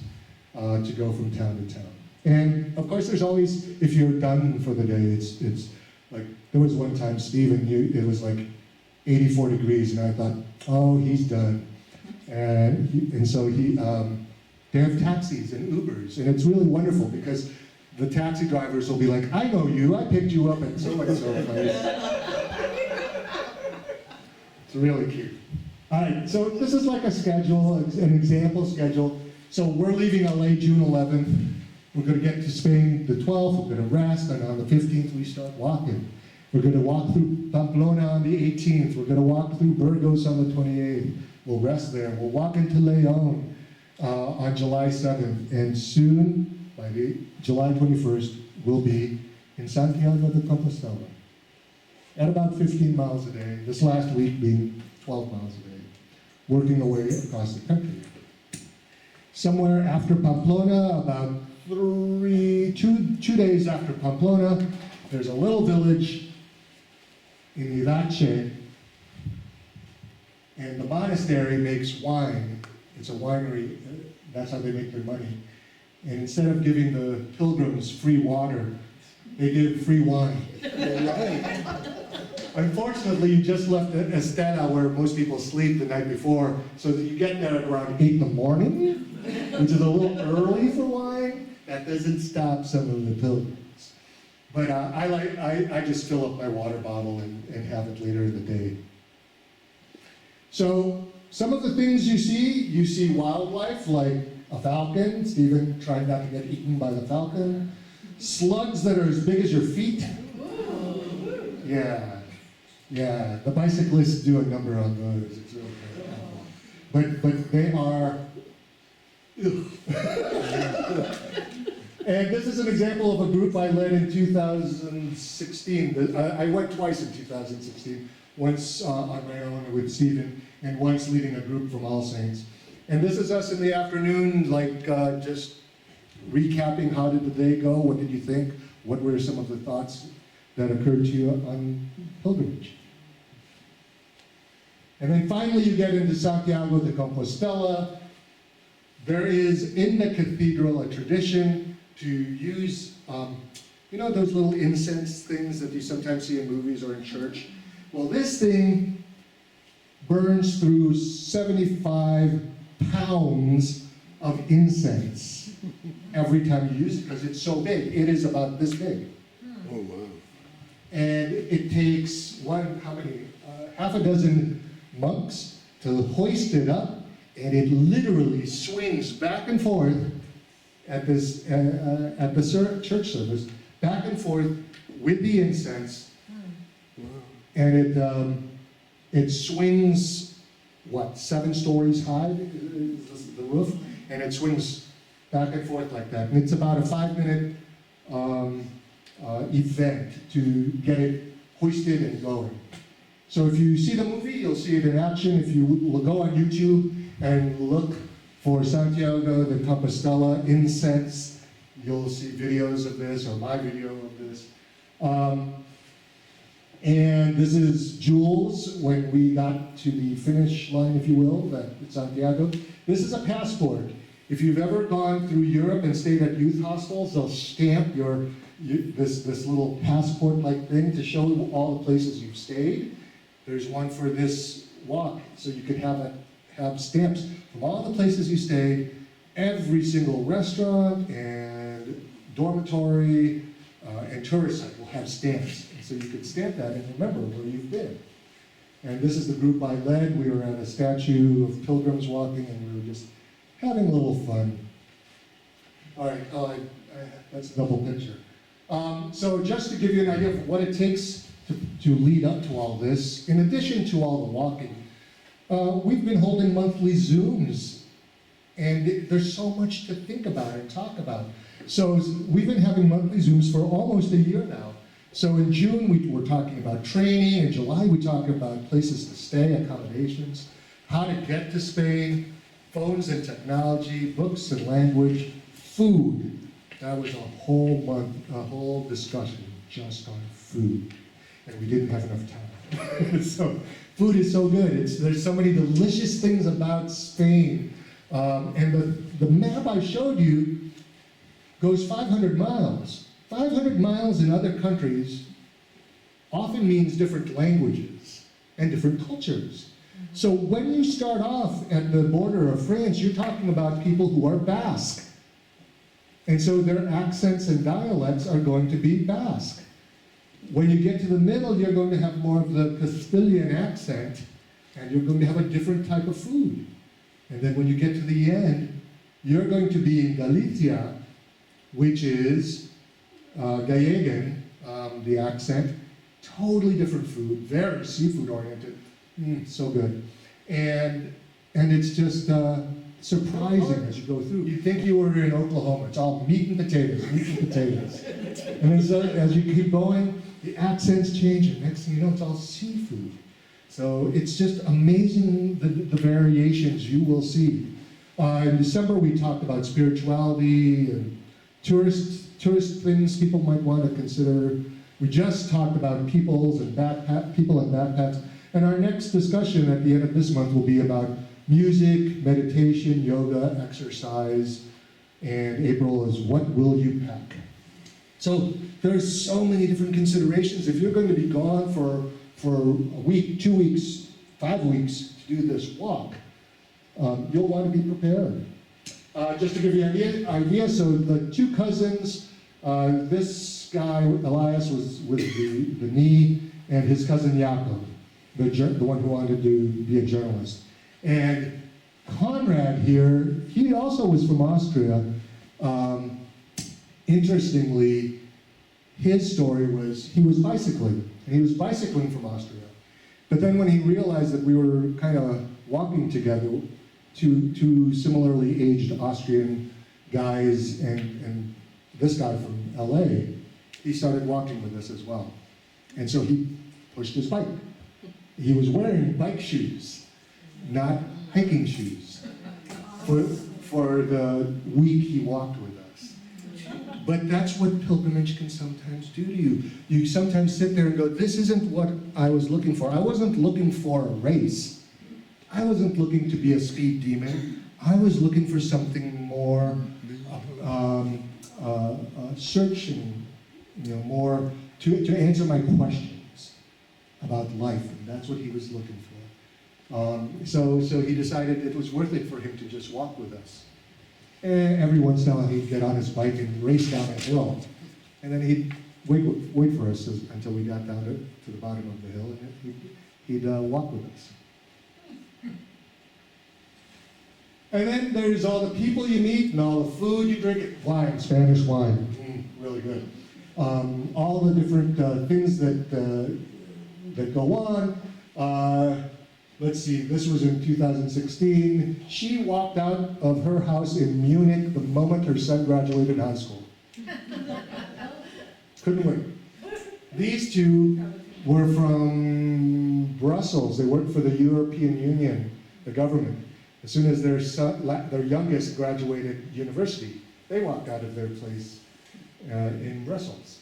to go from town to town. And of course, there's always, if you're done for the day, it's like, there was one time, Stephen, it was like 84 degrees, and I thought, oh, he's done. And so they have taxis and Ubers, and it's really wonderful because the taxi drivers will be like, I know you, I picked you up at so-and-so place. It's really cute. All right, so this is like a schedule, an example schedule. So we're leaving LA June 11th. We're going to get to Spain the 12th. We're going to rest, and on the 15th we start walking. We're going to walk through Pamplona on the 18th. We're going to walk through Burgos on the 28th. We'll rest there. We'll walk into Leon on July 7th. And soon, by the July 21st, we'll be in Santiago de Compostela at about 15 miles a day, this last week being 12 miles a day, working our way across the country. Somewhere after Pamplona, about 2 days after Pamplona, there's a little village in Irache, and the monastery makes wine. It's a winery, that's how they make their money. And instead of giving the pilgrims free water, they give free wine. Unfortunately, you just left Estella where most people sleep the night before, so that you get there at around 8 in the morning, which is a little early for wine. That doesn't stop some of the pilgrims. But I just fill up my water bottle and have it later in the day. So some of the things you see wildlife like a falcon, Stephen trying not to get eaten by the falcon, slugs that are as big as your feet. Yeah, the bicyclists do a number on those. It's really good. But they are. And this is an example of a group I led in 2016. I went twice in 2016, once on my own with Stephen, and once leading a group from All Saints. And this is us in the afternoon, like just recapping how did the day go, what did you think, what were some of the thoughts that occurred to you on pilgrimage. And then finally you get into Santiago de Compostela. There is in the cathedral a tradition to use, those little incense things that you sometimes see in movies or in church. Well, this thing burns through 75 pounds of incense every time you use it because it's so big. It is about this big. Oh, wow. And it takes half a dozen monks to hoist it up, and it literally swings back and forth at the church service, back and forth with the incense, and it swings 7 stories high, the roof, and it swings back and forth like that. And it's about a 5-minute event to get it hoisted and going. So if you see the movie, you'll see it in action. If you will go on YouTube and look for Santiago de Compostela incense, you'll see videos of this, or my video of this. And this is Jules when we got to the finish line, if you will, at Santiago. This is a passport. If you've ever gone through Europe and stayed at youth hostels, they'll stamp this little passport-like thing to show all the places you've stayed. There's one for this walk, so you could have stamps from all the places you stayed, every single restaurant and dormitory and tourist site will have stamps. And so you could stamp that and remember where you've been. And this is the group I led. We were at a statue of pilgrims walking, and we were just having a little fun. All right, that's a double picture. So just to give you an idea of what it takes to lead up to all this, in addition to all the walking, we've been holding monthly Zooms, and there's so much to think about and talk about. So we've been having monthly Zooms for almost a year now. So in June, we were talking about training. In July, we talked about places to stay, accommodations, how to get to Spain, phones and technology, books and language, food. That was a whole month, a whole discussion just on food. And we didn't have enough time. So food is so good. There's so many delicious things about Spain. And the map I showed you goes 500 miles. 500 miles in other countries often means different languages and different cultures. So when you start off at the border of France, you're talking about people who are Basque. And so their accents and dialects are going to be Basque. When you get to the middle, you're going to have more of the Castilian accent. and you're going to have a different type of food. And then when you get to the end, you're going to be in Galicia, which is Gallegan, the accent, totally different food, very seafood oriented, so good. And it's just surprising as you go through. You think you were in Oklahoma, it's all meat and potatoes, meat and potatoes. And as you keep going, the accents change, and next thing you know, it's all seafood. So it's just amazing the variations you will see. In December, we talked about spirituality and tourist things people might want to consider. We just talked about people and backpacks. And our next discussion at the end of this month will be about music, meditation, yoga, exercise, and April is what will you pack? So there's so many different considerations. If you're going to be gone for a week, 2 weeks, 5 weeks to do this walk, you'll want to be prepared. Just to give you an idea, so the two cousins, this guy, Elias, was with the knee, and his cousin Jakob, the one who wanted to be a journalist. And Conrad here, he also was from Austria. Interestingly, his story was he was bicycling, and he was bicycling from Austria. But then when he realized that we were kind of walking together, two similarly aged Austrian guys and this guy from LA, he started walking with us as well. And so he pushed his bike. He was wearing bike shoes, not hiking shoes, for the week he walked with us. But that's what pilgrimage can sometimes do to you. You sometimes sit there and go, this isn't what I was looking for. I wasn't looking for a race. I wasn't looking to be a speed demon. I was looking for something more searching, more to answer my questions about life, and that's what he was looking for. So he decided it was worth it for him to just walk with us. And every once in a while he'd get on his bike and race down a hill, and then he'd wait for us until we got down to the bottom of the hill, and he'd walk with us. And then there's all the people you meet and all the food you drink. Wine, Spanish wine, really good. All the different things that go on. Let's see, this was in 2016. She walked out of her house in Munich the moment her son graduated high school. Couldn't wait. These two were from Brussels. They worked for the European Union, the government. As soon as their youngest graduated university, they walked out of their place in Brussels.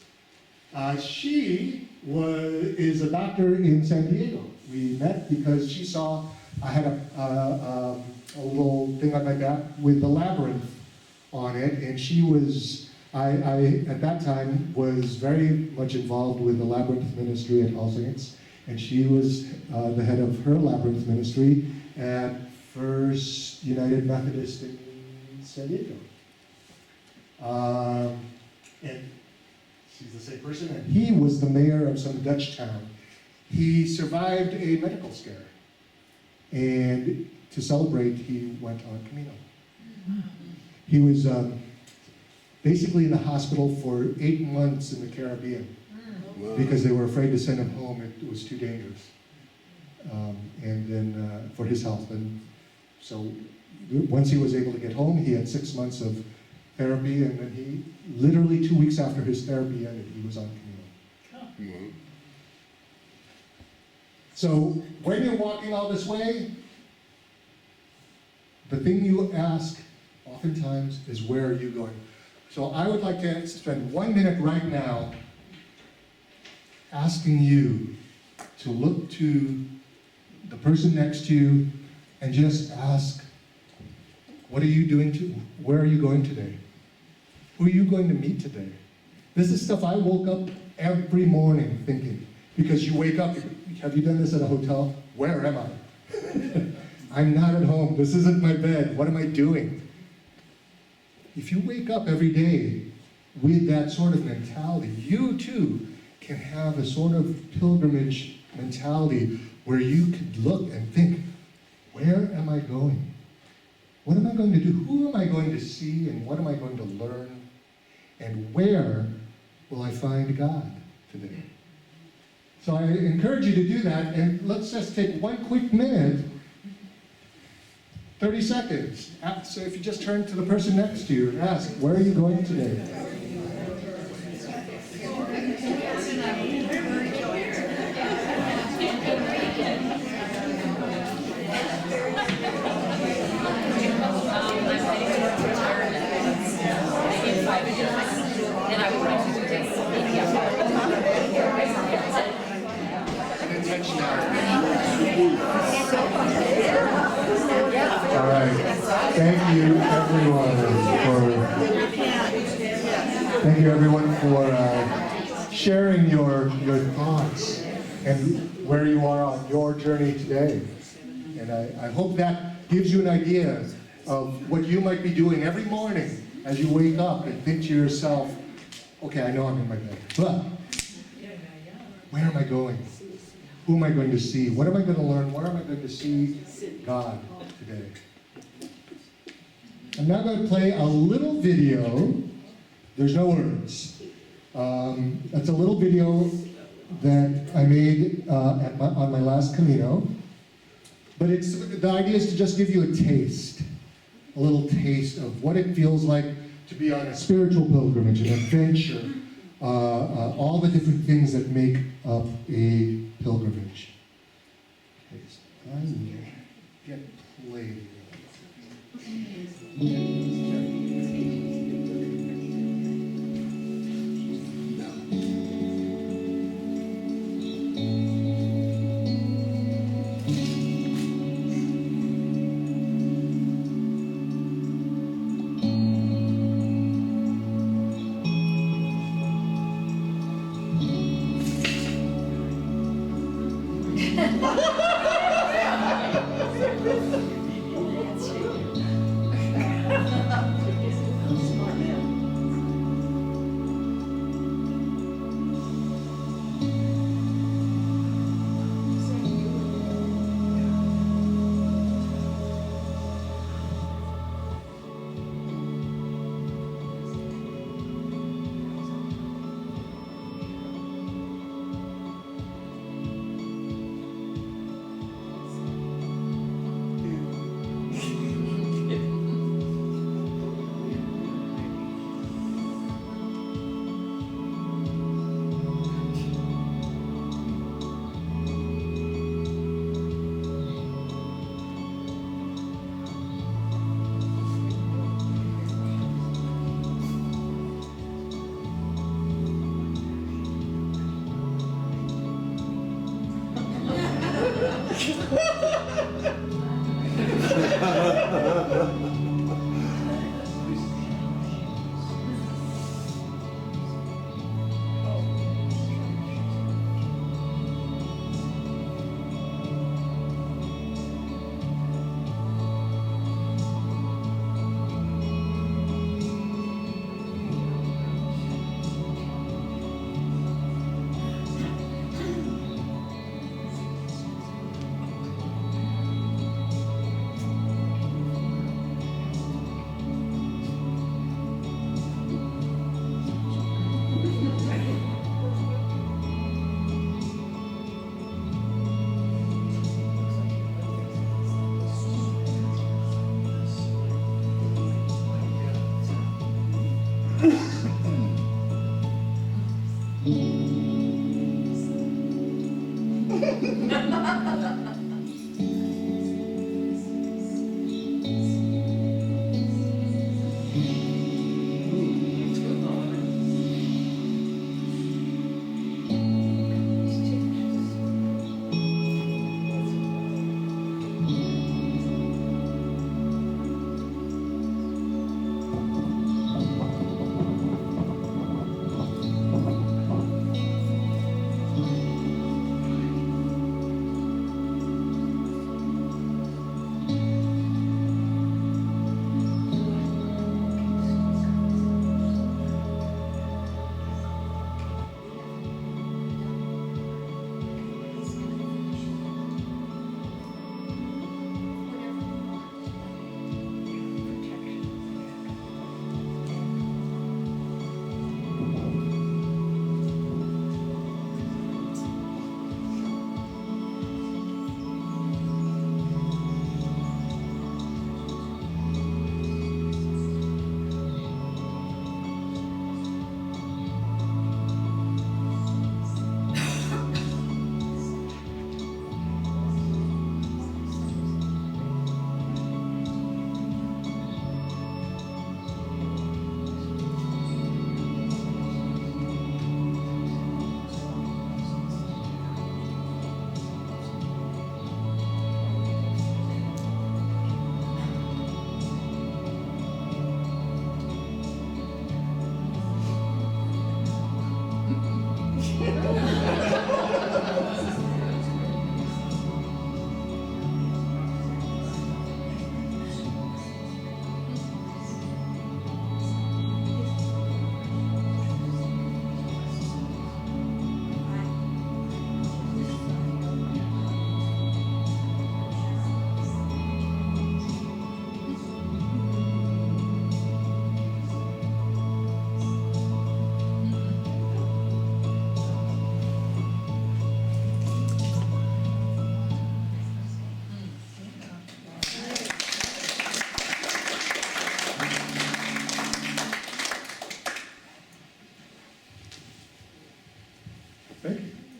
She is a doctor in San Diego. We met because she saw I had a little thing on my back with the labyrinth on it, and she was, I at that time was very much involved with the labyrinth ministry at All Saints, and she was the head of her labyrinth ministry at First United Methodist in San Diego. And she's the same person, and he was the mayor of some Dutch town. He survived a medical scare, and to celebrate, he went on Camino. He was basically in the hospital for 8 months in the Caribbean because they were afraid to send him home. It was too dangerous, and then for his health. And so once he was able to get home, he had 6 months of therapy, and then he, literally 2 weeks after his therapy ended, he was on Camino. So when you're walking all this way, the thing you ask oftentimes is, where are you going? So I would like to spend 1 minute right now asking you to look to the person next to you and just ask, what are you doing where are you going today? Who are you going to meet today? This is stuff I woke up every morning thinking, because you wake up, have you done this at a hotel? Where am I? I'm not at home. This isn't my bed. What am I doing? If you wake up every day with that sort of mentality, you too can have a sort of pilgrimage mentality where you could look and think, where am I going? What am I going to do? Who am I going to see and what am I going to learn? And where will I find God today? So I encourage you to do that, and let's just take one quick minute, 30 seconds. So if you just turn to the person next to you and ask, where are you going today? All right. Thank you, everyone, for sharing your thoughts and where you are on your journey today. And I hope that gives you an idea of what you might be doing every morning as you wake up and think to yourself, okay, I know I'm in my bed, but where am I going? Who am I going to see? What am I going to learn? Where am I going to see God today? I'm now going to play a little video. There's no words. That's a little video that I made on my last Camino. But the idea is to just give you a taste, a little taste of what it feels like to be on a spiritual pilgrimage, an adventure, all the different things that make up a pilgrimage. Okay, so I will get played.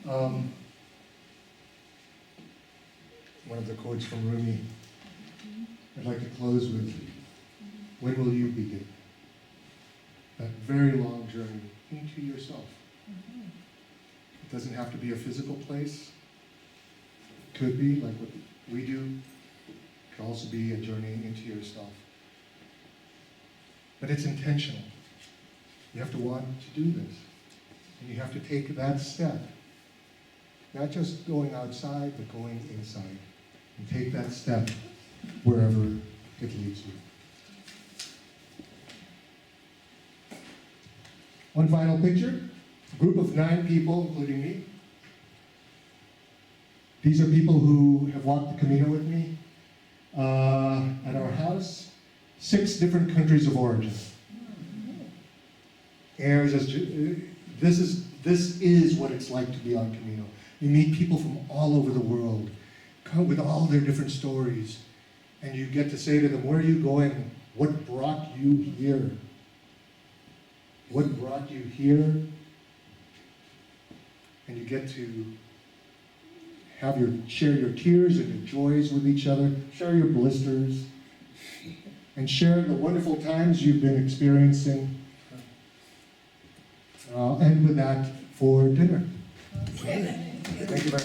One of the quotes from Rumi. I'd like to close with, when will you begin? That very long journey into yourself. It doesn't have to be a physical place. It could be, like what we do. It could also be a journey into yourself. But it's intentional. You have to want to do this. And you have to take that step. Not just going outside, but going inside. And take that step wherever it leads you. One final picture. A group of 9 people, including me. These are people who have walked the Camino with me at our house. 6 different countries of origin. And it was just, this is what it's like to be on Camino. You meet people from all over the world, come with all their different stories, and you get to say to them, where are you going? What brought you here? What brought you here? And you get to share your tears and your joys with each other, share your blisters, and share the wonderful times you've been experiencing. I'll end with that for dinner. Thank you very much.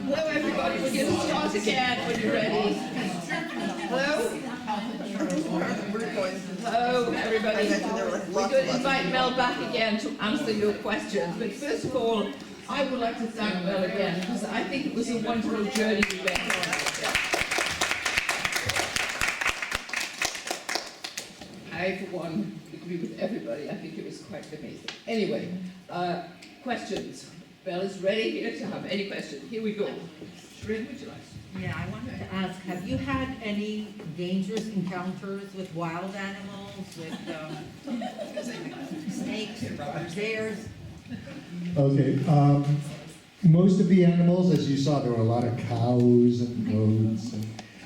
Hello, everybody. We're going to start again when you're ready. Hello? Hello, everybody. We're going to invite Mel back again to answer your questions. But first of all, I would like to thank Mel again because I think it was a wonderful journey we went on. I, for one, agree with everybody. I think it was quite amazing. Anyway, questions. Belle is ready here to have any questions. Here we go. Shrin, would you like? Yeah, I wanted to ask, have you had any dangerous encounters with wild animals, with snakes or bears? Okay. Most of the animals, as you saw, there were a lot of cows and goats and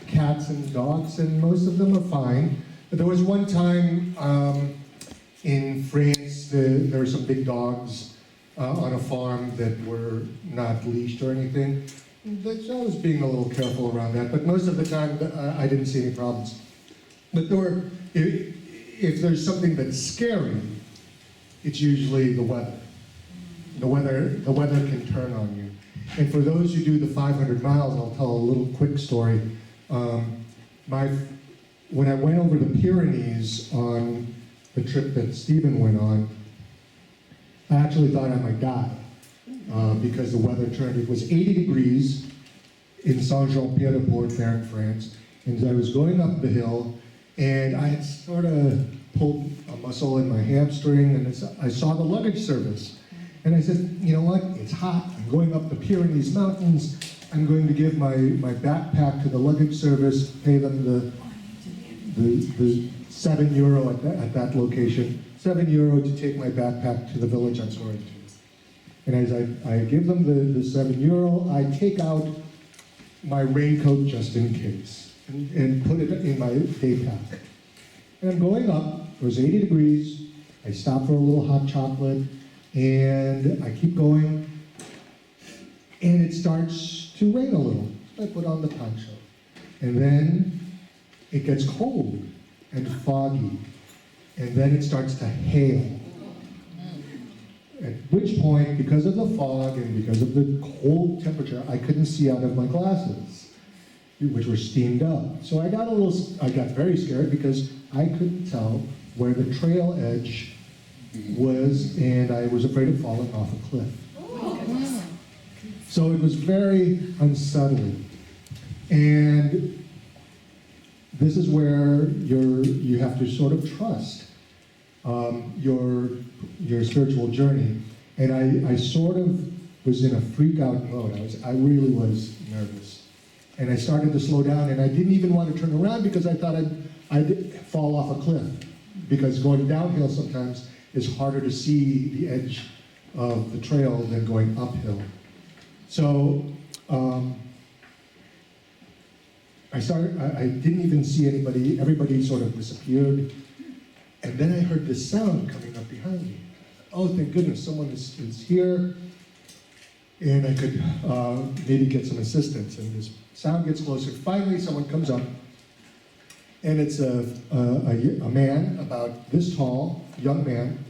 cats and dogs, and most of them are fine. But there was one time in France, there were some big dogs on a farm that were not leashed or anything. I was being a little careful around that, but most of the time I didn't see any problems. But if there's something that's scary, it's usually the weather. The weather can turn on you. And for those who do the 500 miles, I'll tell a little quick story. When I went over the Pyrenees on the trip that Stephen went on, I actually thought I might die because the weather turned. It was 80 degrees in Saint-Jean-Pied-de-Port there in France, and I was going up the hill, and I had sort of pulled a muscle in my hamstring, and I saw the luggage service. And I said, you know what, it's hot, I'm going up the Pyrenees mountains, I'm going to give my backpack to the luggage service, pay them the €7 at that location, €7 to take my backpack to the village I'm going to. And as I give them the €7, I take out my raincoat just in case, and put it in my day pack. And I'm going up, it was 80 degrees, I stop for a little hot chocolate, and I keep going, and it starts to rain a little. I put on the poncho. And then it gets cold and foggy, and then it starts to hail. At which point, because of the fog and because of the cold temperature, I couldn't see out of my glasses, which were steamed up. So I got very scared because I couldn't tell where the trail edge was, and I was afraid of falling off a cliff. So it was very unsettling. And this is where you have to sort of trust your spiritual journey. And I sort of was in a freak out mode. I really was nervous. And I started to slow down, and I didn't even want to turn around because I thought I'd fall off a cliff. Because going downhill sometimes is harder to see the edge of the trail than going uphill. So I didn't even see anybody, everybody sort of disappeared. And then I heard this sound coming up behind me. Oh, thank goodness, someone is here. and I could maybe get some assistance. And this sound gets closer. Finally, someone comes up, and it's a man about this tall, young man.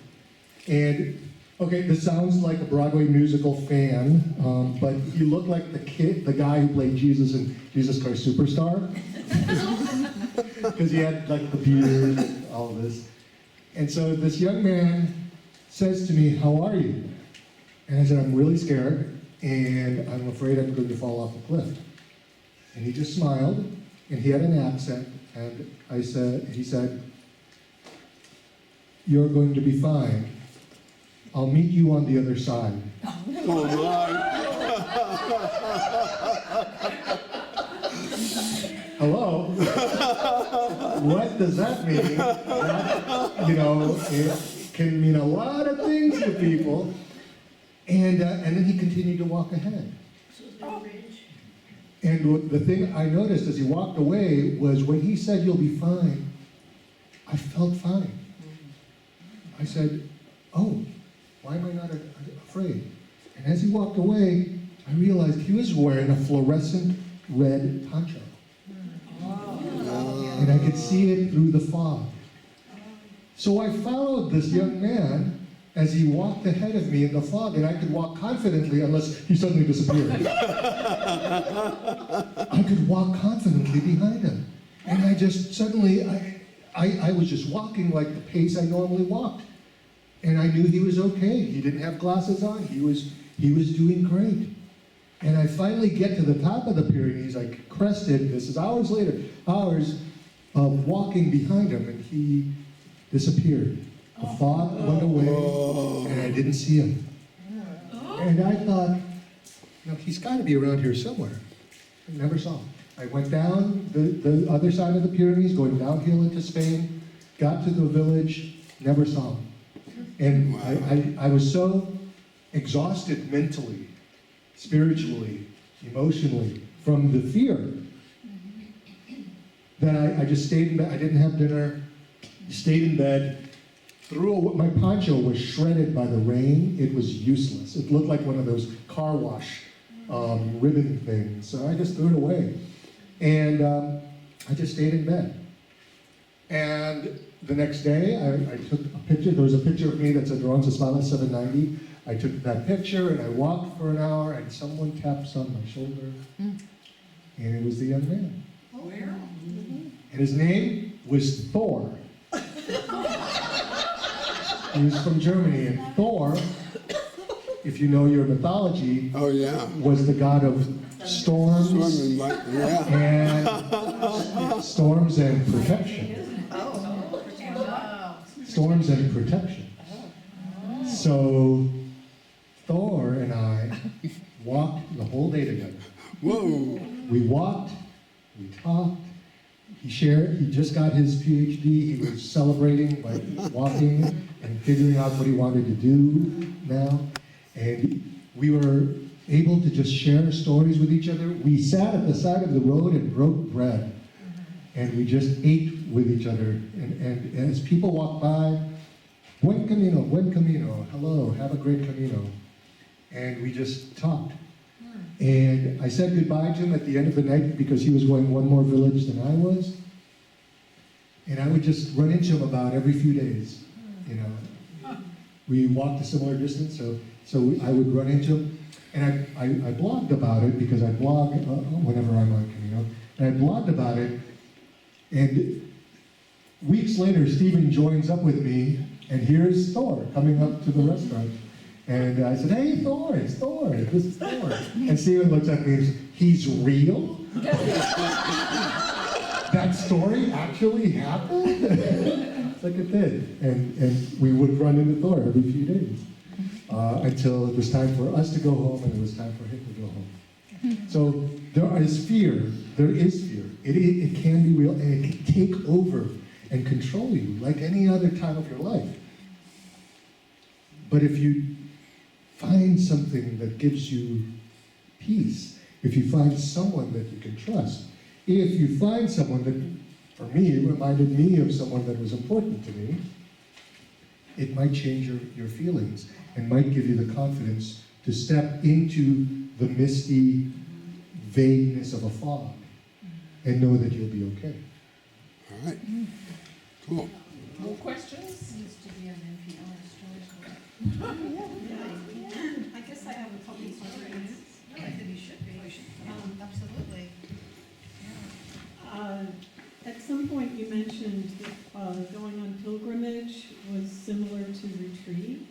And okay, this sounds like a Broadway musical fan, but he looked like the guy who played Jesus in Jesus Christ Superstar, because he had like the beard, and all of this. And so this young man says to me, "How are you?" And I said, "I'm really scared, and I'm afraid I'm going to fall off a cliff." And he just smiled, and he had an accent, and he said, "You're going to be fine. I'll meet you on the other side." Oh Hello? What does that mean? That, it can mean a lot of things to people. And then he continued to walk ahead. And the thing I noticed as he walked away was when he said, "You'll be fine," I felt fine. I said, "Oh, why am I not afraid?" And as he walked away, I realized he was wearing a fluorescent red poncho. And I could see it through the fog. So I followed this young man as he walked ahead of me in the fog, and I could walk confidently unless he suddenly disappeared. I could walk confidently behind him. And I just suddenly, I was just walking like the pace I normally walked. And I knew he was okay. He didn't have glasses on. He was doing great. And I finally get to the top of the Pyrenees. I crested, this is hours later, hours of walking behind him, and he disappeared. The fog went away, and I didn't see him. And I thought, he's got to be around here somewhere. I never saw him. I went down the other side of the Pyrenees, going downhill into Spain, got to the village, never saw him. And I was so exhausted mentally, spiritually, emotionally, from the fear, that I just stayed in bed. I didn't have dinner, stayed in bed, my poncho was shredded by the rain. It was useless. It looked like one of those car wash ribbon things. So I just threw it away. And I just stayed in bed. And the next day, I took a picture. There was a picture of me that said Ron Sasmala 790. I took that picture and I walked for an hour, and someone taps on my shoulder. And it was the young man. Where? And his name was Thor. He was from Germany, and Thor, if you know your mythology, Oh, yeah. was the god of storms Swimming, but, yeah. and storms and protection. Storms and protection. So Thor and I walked the whole day together. Whoa. We walked, we talked. He just got his PhD. He was celebrating by walking and figuring out what he wanted to do now. And we were able to just share stories with each other. We sat at the side of the road and broke bread. And we just ate with each other. And as people walked by, buen camino, hello, have a great camino. And we just talked. And I said goodbye to him at the end of the night because he was going one more village than I was. And I would just run into him about every few days. We walked a similar distance, so I would run into him. And I blogged about it because I blog whenever I'm on Camino. And I blogged about it. And weeks later, Stephen joins up with me, and here's Thor coming up to the restaurant. And I said, "Hey, Thor, it's Thor. This is Thor." And Stephen looks at me and says, "He's real? That story actually happened?" It's like it did. And we would run into Thor every few days until it was time for us to go home and it was time for him to go home. So there is fear. There is fear. It can be real, and it can take over and control you like any other time of your life. But if you find something that gives you peace, if you find someone that you can trust, if you find someone that, for me, reminded me of someone that was important to me, it might change your feelings and might give you the confidence to step into the misty vagueness of a fog and know that you'll be okay. All right. Cool. More questions? Used to be an NPR story. I guess I have a couple of questions. I think you should be. Absolutely. At some point you mentioned that going on pilgrimage was similar to retreat.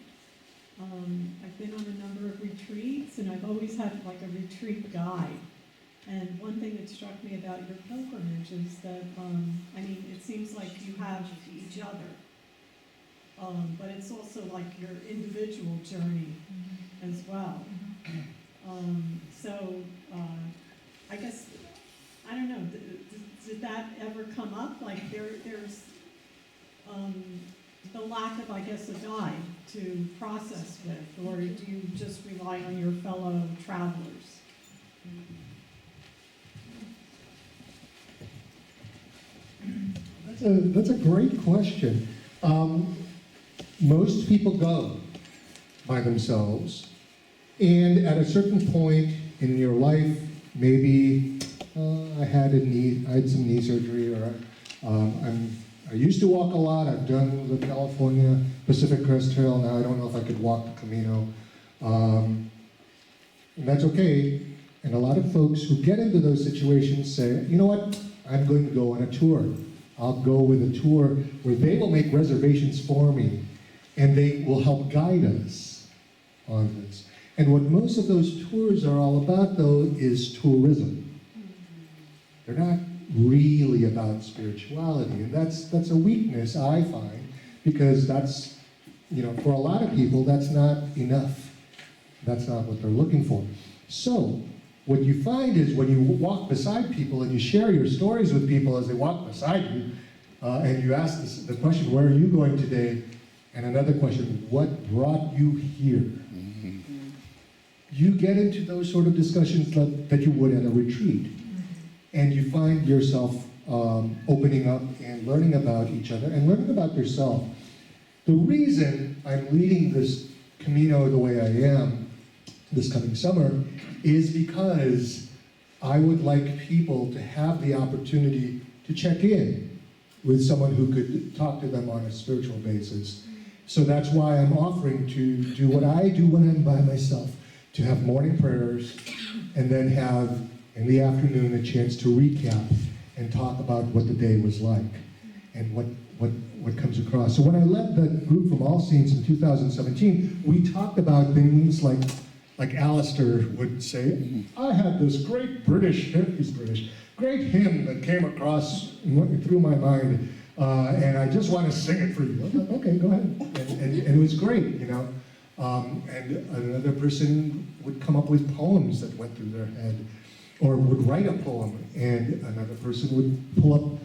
I've been on a number of retreats and I've always had like a retreat guide. And one thing that struck me about your pilgrimage is that, it seems like you have each other. But it's also like your individual journey as well. I guess, I don't know, did that ever come up? Like there's the lack of, I guess, a guide to process with, or do you just rely on your fellow travelers? That's a great question. Most people go by themselves, and at a certain point in your life, maybe I had some knee surgery, or I used to walk a lot. I've done the California Pacific Crest Trail. Now I don't know if I could walk the Camino, and that's okay. And a lot of folks who get into those situations say, you know what, I'm going to go on a tour. I'll go with a tour where they will make reservations for me, and they will help guide us on this. And what most of those tours are all about, though, is tourism. They're not really about spirituality, and that's a weakness, I find, because that's, for a lot of people, that's not enough. That's not what they're looking for. So, what you find is when you walk beside people and you share your stories with people as they walk beside you, and you ask the question, where are you going today? And another question, what brought you here? You get into those sort of discussions that you would at a retreat. And you find yourself opening up and learning about each other and learning about yourself. The reason I'm leading this Camino the way I am this coming summer is because I would like people to have the opportunity to check in with someone who could talk to them on a spiritual basis. So that's why I'm offering to do what I do when I'm by myself, to have morning prayers and then have in the afternoon a chance to recap and talk about what the day was like and what comes across. So when I led the group from All Saints in 2017, we talked about things like Alistair would say, I had this great great hymn that came across through my mind, and I just want to sing it for you. Okay, go ahead. And it was great, and another person would come up with poems that went through their head, or would write a poem, and another person would pull up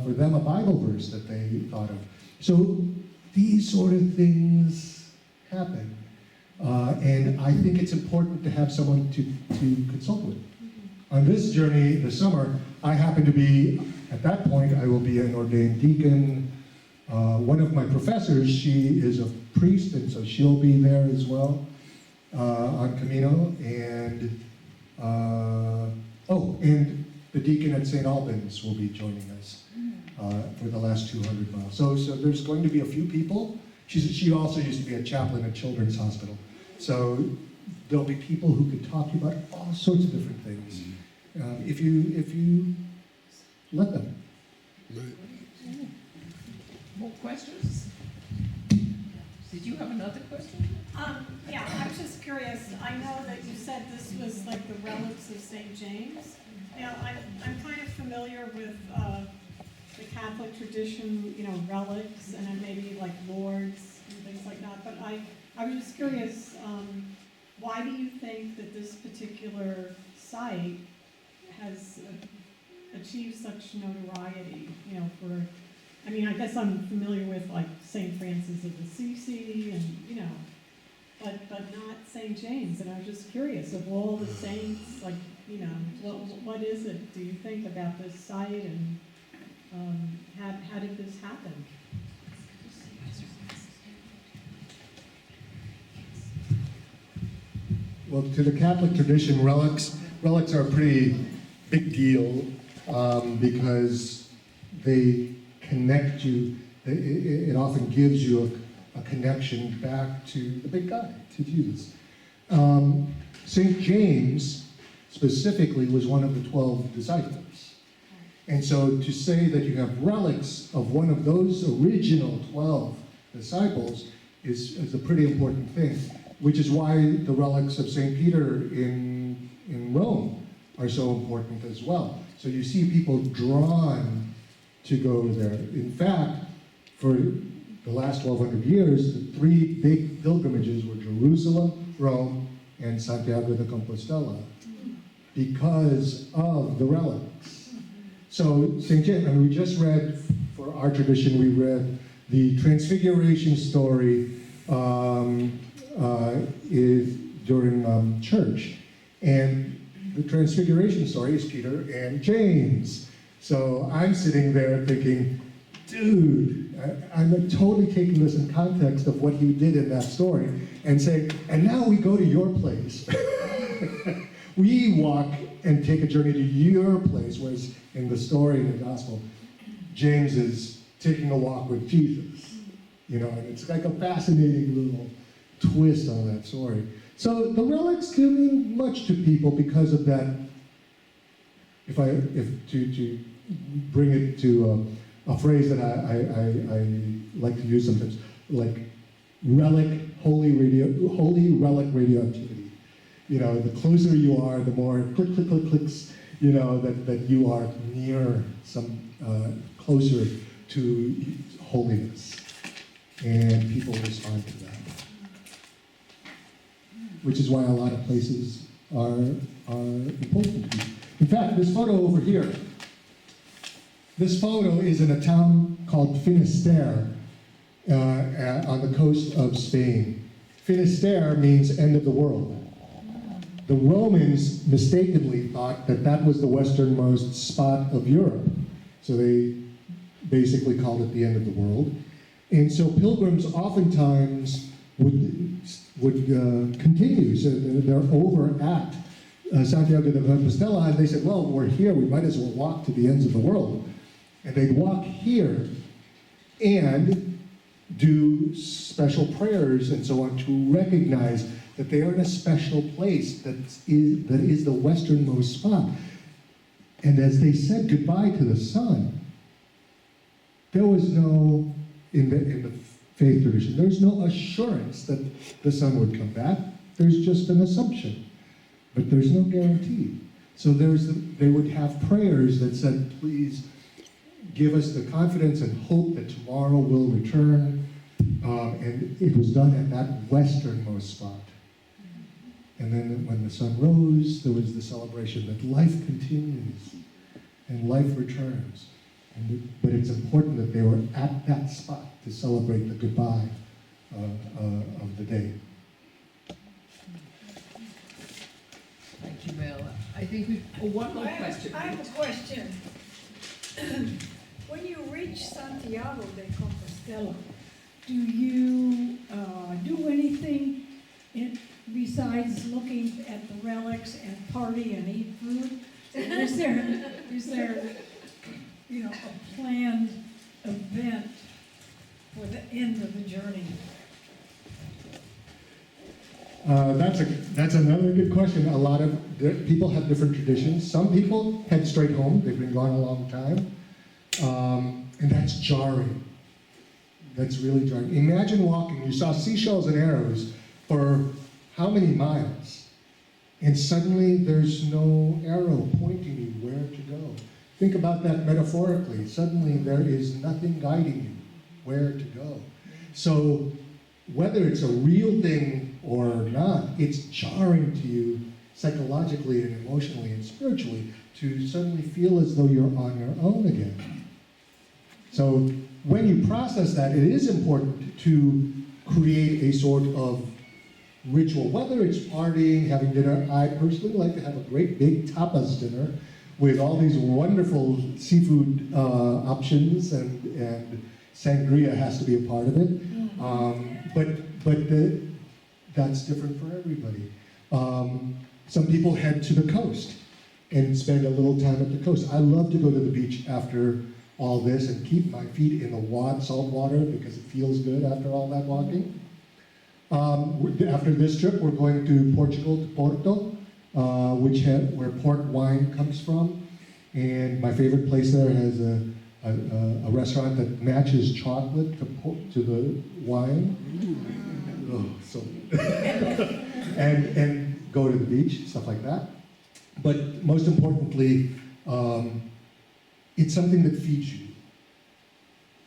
for them a Bible verse that they thought of. So these sort of things happen. And I think it's important to have someone to consult with. On this journey this summer, I happen to be, at that point, I will be an ordained deacon. One of my professors, she is a priest, and so she'll be there as well on Camino. And and the deacon at St. Albans will be joining us for the last 200 miles. So there's going to be a few people. She also used to be a chaplain at Children's Hospital. So there'll be people who could talk to you about all sorts of different things if you let them. More questions? Did you have another question? Yeah, I was just curious. I know that you said this was like the relics of St. James. Now, I'm kind of familiar with the Catholic tradition, relics, and then maybe like lords and things like that. But I was just curious, why do you think that this particular site has achieved such notoriety, I guess I'm familiar with like St. Francis of Assisi and, but not St. James. And I was just curious, of all the saints, what is it, do you think, about this site, and how did this happen? Well, to the Catholic tradition, relics are a pretty big deal because they connect you. It often gives you a connection back to the big guy, to Jesus. St. James specifically was one of the 12 disciples. And so to say that you have relics of one of those original 12 disciples is a pretty important thing, which is why the relics of St. Peter in Rome are so important as well. So you see people drawn to go there. In fact, for the last 1,200 years, the three big pilgrimages were Jerusalem, Rome, and Santiago de Compostela because of the relics. So St. James, and we just read, for our tradition, we read the Transfiguration story during church. And the Transfiguration story is Peter and James. So I'm sitting there thinking, dude, I'm totally taking this in context of what he did in that story and saying, and now we go to your place. We walk and take a journey to your place, whereas in the story in the gospel, James is taking a walk with Jesus. You know, and it's like a fascinating little twist on that story. So the relics do mean much to people because of that. If to bring it to a phrase that I like to use sometimes, like relic, holy relic radioactivity. You know, the closer you are, the more clicks, you know, that you are near some, closer to holiness. And people respond to that. Which is why a lot of places are important to me. In fact, this photo over here, this photo is in a town called Finisterre on the coast of Spain. Finisterre means end of the world. The Romans mistakenly thought that that was the westernmost spot of Europe. So they basically called it the end of the world. And so pilgrims oftentimes would continue. So they're over at Santiago de Compostela, and they said, well, we're here, we might as well walk to the ends of the world. And they'd walk here and do special prayers and so on to recognize that they are in a special place that is the westernmost spot. And as they said goodbye to the sun, there was no, in the faith tradition, there's no assurance that the sun would come back. There's just an assumption, but there's no guarantee. So they would have prayers that said, please give us the confidence and hope that tomorrow will return. And it was done at that westernmost spot. And then when the sun rose, there was the celebration that life continues and life returns. But it's important that they were at that spot to celebrate the goodbye of the day. Thank you, Mel. I think one more question. I have a question. When you reach Santiago de Compostela, do you do anything besides looking at the relics and party and eat food? Is there a planned event for the end of the journey? That's another good question. A lot of people have different traditions. Some people head straight home. They've been gone a long time. And that's jarring. That's really jarring. Imagine walking. You saw seashells and arrows for how many miles? And suddenly there's no arrow pointing you where to go. Think about that metaphorically. Suddenly there is nothing guiding you where to go. So whether it's a real thing or not, it's jarring to you psychologically and emotionally and spiritually to suddenly feel as though you're on your own again. So when you process that, it is important to create a sort of ritual, whether it's partying, having dinner. I personally like to have a great big tapas dinner with all these wonderful seafood options, and sangria has to be a part of it. But that's different for everybody. Some people head to the coast and spend a little time at the coast. I love to go to the beach after all this and keep my feet in the salt water because it feels good after all that walking. After this trip, we're going to Portugal, to Porto, where port wine comes from. And my favorite place there has a restaurant that matches chocolate to the wine. Oh, so and go to the beach, stuff like that. But most importantly, it's something that feeds you.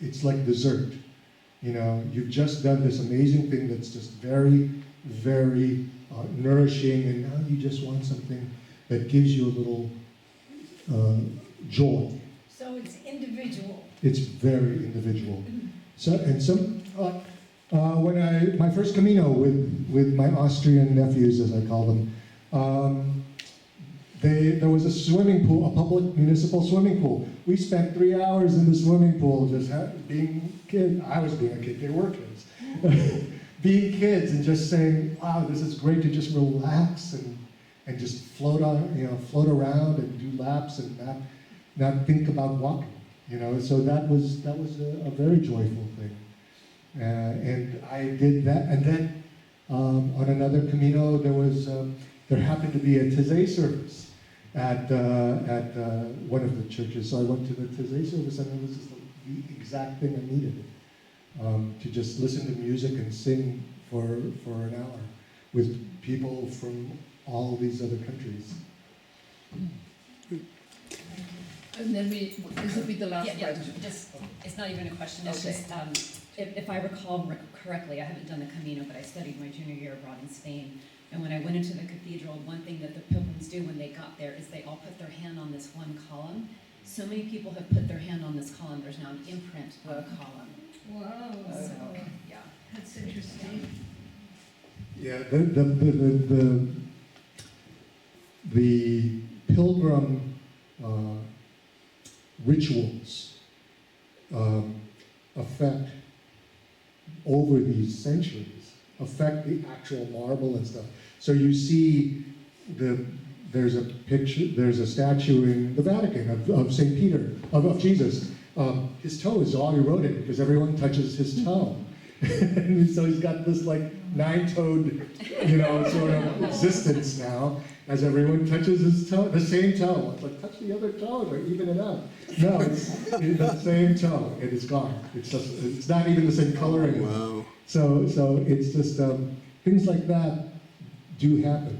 It's like dessert. You know, you've just done this amazing thing that's just very, very nourishing, and now you just want something that gives you a little joy. So it's individual. It's very individual. So, and some, when my first Camino with my Austrian nephews, as I call them, there was a swimming pool, a public municipal swimming pool. We spent 3 hours in the swimming pool just being kids. I was being a kid, they were kids. Being kids and just saying, wow, this is great to just relax and just float around and do laps and not think about walking. You know, so that was a very joyful thing. And I did that, and then on another Camino there happened to be a Taizé service at one of the churches. So I went to the Taizé service, and it was just the exact thing I needed, to just listen to music and sing for an hour with people from all these other countries. And then this will be the last question. Just, it's not even a question, it's Okay. just, if I recall correctly, I haven't done the Camino, but I studied my junior year abroad in Spain. And when I went into the cathedral, one thing that the pilgrims do when they got there is they all put their hand on this one column. So many people have put their hand on this column, there's now an imprint of a column. Whoa, So, yeah. that's interesting. Yeah, the pilgrim rituals affect, over these centuries, affect the actual marble and stuff. So you see there's a statue in the Vatican of St. Peter, of Jesus. His toe is all eroded because everyone touches his toe. And so he's got this like nine-toed, sort of existence now, as everyone touches his toe, the same toe. It's like, touch the other toe or even it out. No, it's the same toe, and it's gone. It's not even the same color anymore. Wow. So it's just, things like that do happen.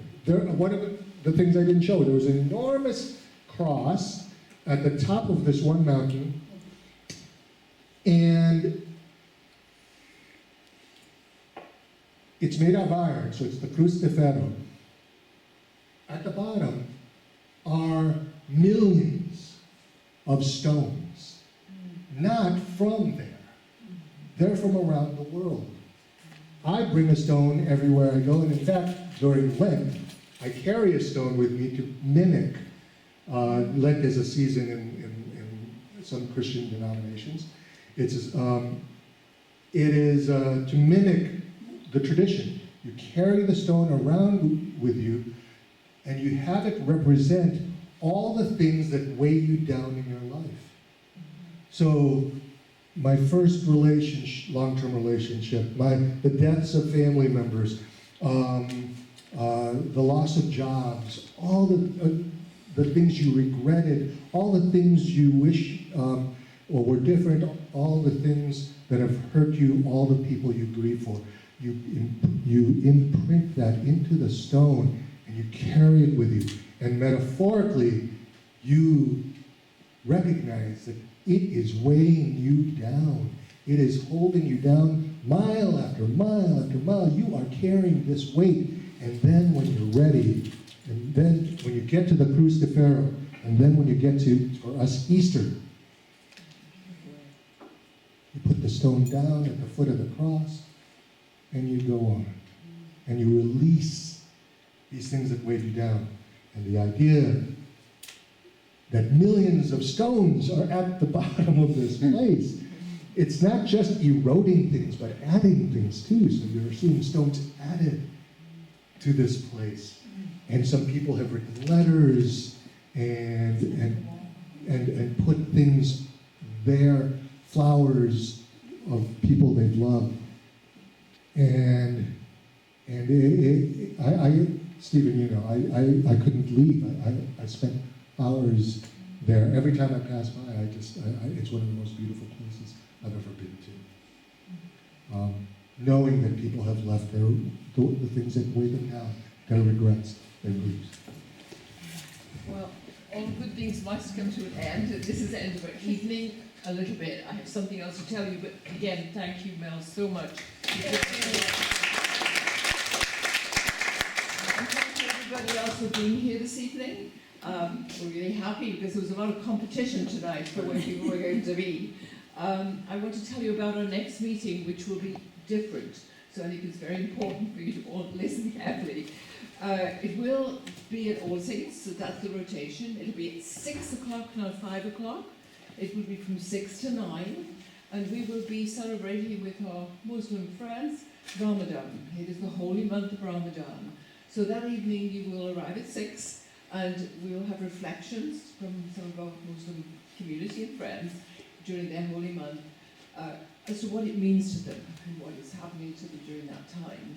One of the things I didn't show, there was an enormous cross at the top of this one mountain, and it's made of iron, so it's the Cruz de Ferro. At the bottom are millions of stones, not from there. They're from around the world. I bring a stone everywhere I go, and in fact, during Lent, I carry a stone with me to mimic. Lent is a season in some Christian denominations. It is to mimic the tradition. You carry the stone around with you, and you have it represent all the things that weigh you down in your life. So, my first long-term relationship, the deaths of family members, the loss of jobs, all the things you regretted, all the things you wish or were different, all the things that have hurt you, all the people you grieve for. You imprint that into the stone, and you carry it with you. And metaphorically, you recognize that it is weighing you down. It is holding you down mile after mile after mile. You are carrying this weight. And then when you're ready, and then when you get to the Cruz de Ferro, and then when you get to, for us, Easter, you put the stone down at the foot of the cross, and you go on. And you release these things that weigh you down. And the idea that millions of stones are at the bottom of this place, it's not just eroding things, but adding things too. So you're seeing stones added to this place. And some people have written letters and put things there, flowers of people they've loved. And Stephen, you know, I couldn't leave. I spent hours there. Every time I pass by, it's one of the most beautiful places I've ever been to. Knowing that people have left the things that weigh them down, their regrets, their griefs. Well, all good things must come to an end. This is the end of our evening. A little bit. I have something else to tell you, but again, thank you, Mel, so much. And thank you everybody else for being here this evening. We're really happy because there was a lot of competition tonight for where people were going to be. I want to tell you about our next meeting, which will be different. So I think it's very important for you to all listen carefully. It will be at All Saints, so that's the rotation. It'll be at 6 o'clock, not 5 o'clock. It will be from 6 to 9, and we will be celebrating with our Muslim friends Ramadan. It is the holy month of Ramadan. So that evening you will arrive at 6, and we will have reflections from some of our Muslim community and friends during their holy month as to what it means to them and what is happening to them during that time.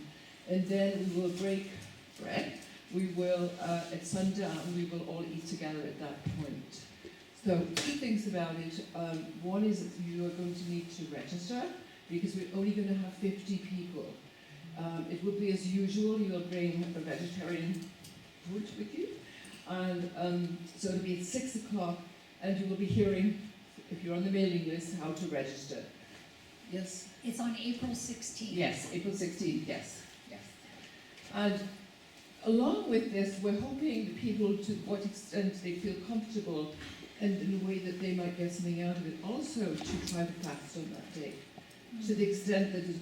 And then we will break bread. We will, at sundown, we will all eat together at that point. So, two things about it. One is that you are going to need to register because we're only going to have 50 people. It will be as usual, you'll bring a vegetarian food with you. And so it'll be at 6 o'clock, and you will be hearing, if you're on the mailing list, how to register. Yes? It's on April 16th. Yes, April 16th, yes. Yes. And along with this, we're hoping that people, to what extent they feel comfortable and in a way that they might get something out of it, also to try to fast on that day, to the extent that it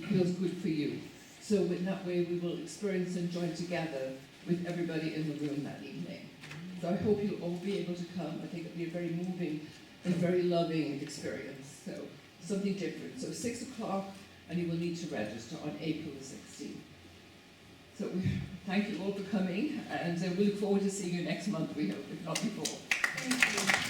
feels good for you. So in that way, we will experience and join together with everybody in the room that evening. So I hope you'll all be able to come. I think it'll be a very moving and very loving experience. So something different. So 6 o'clock, and you will need to register on April the 16th. So thank you all for coming, and we look forward to seeing you next month, we hope, if not before. Thank you.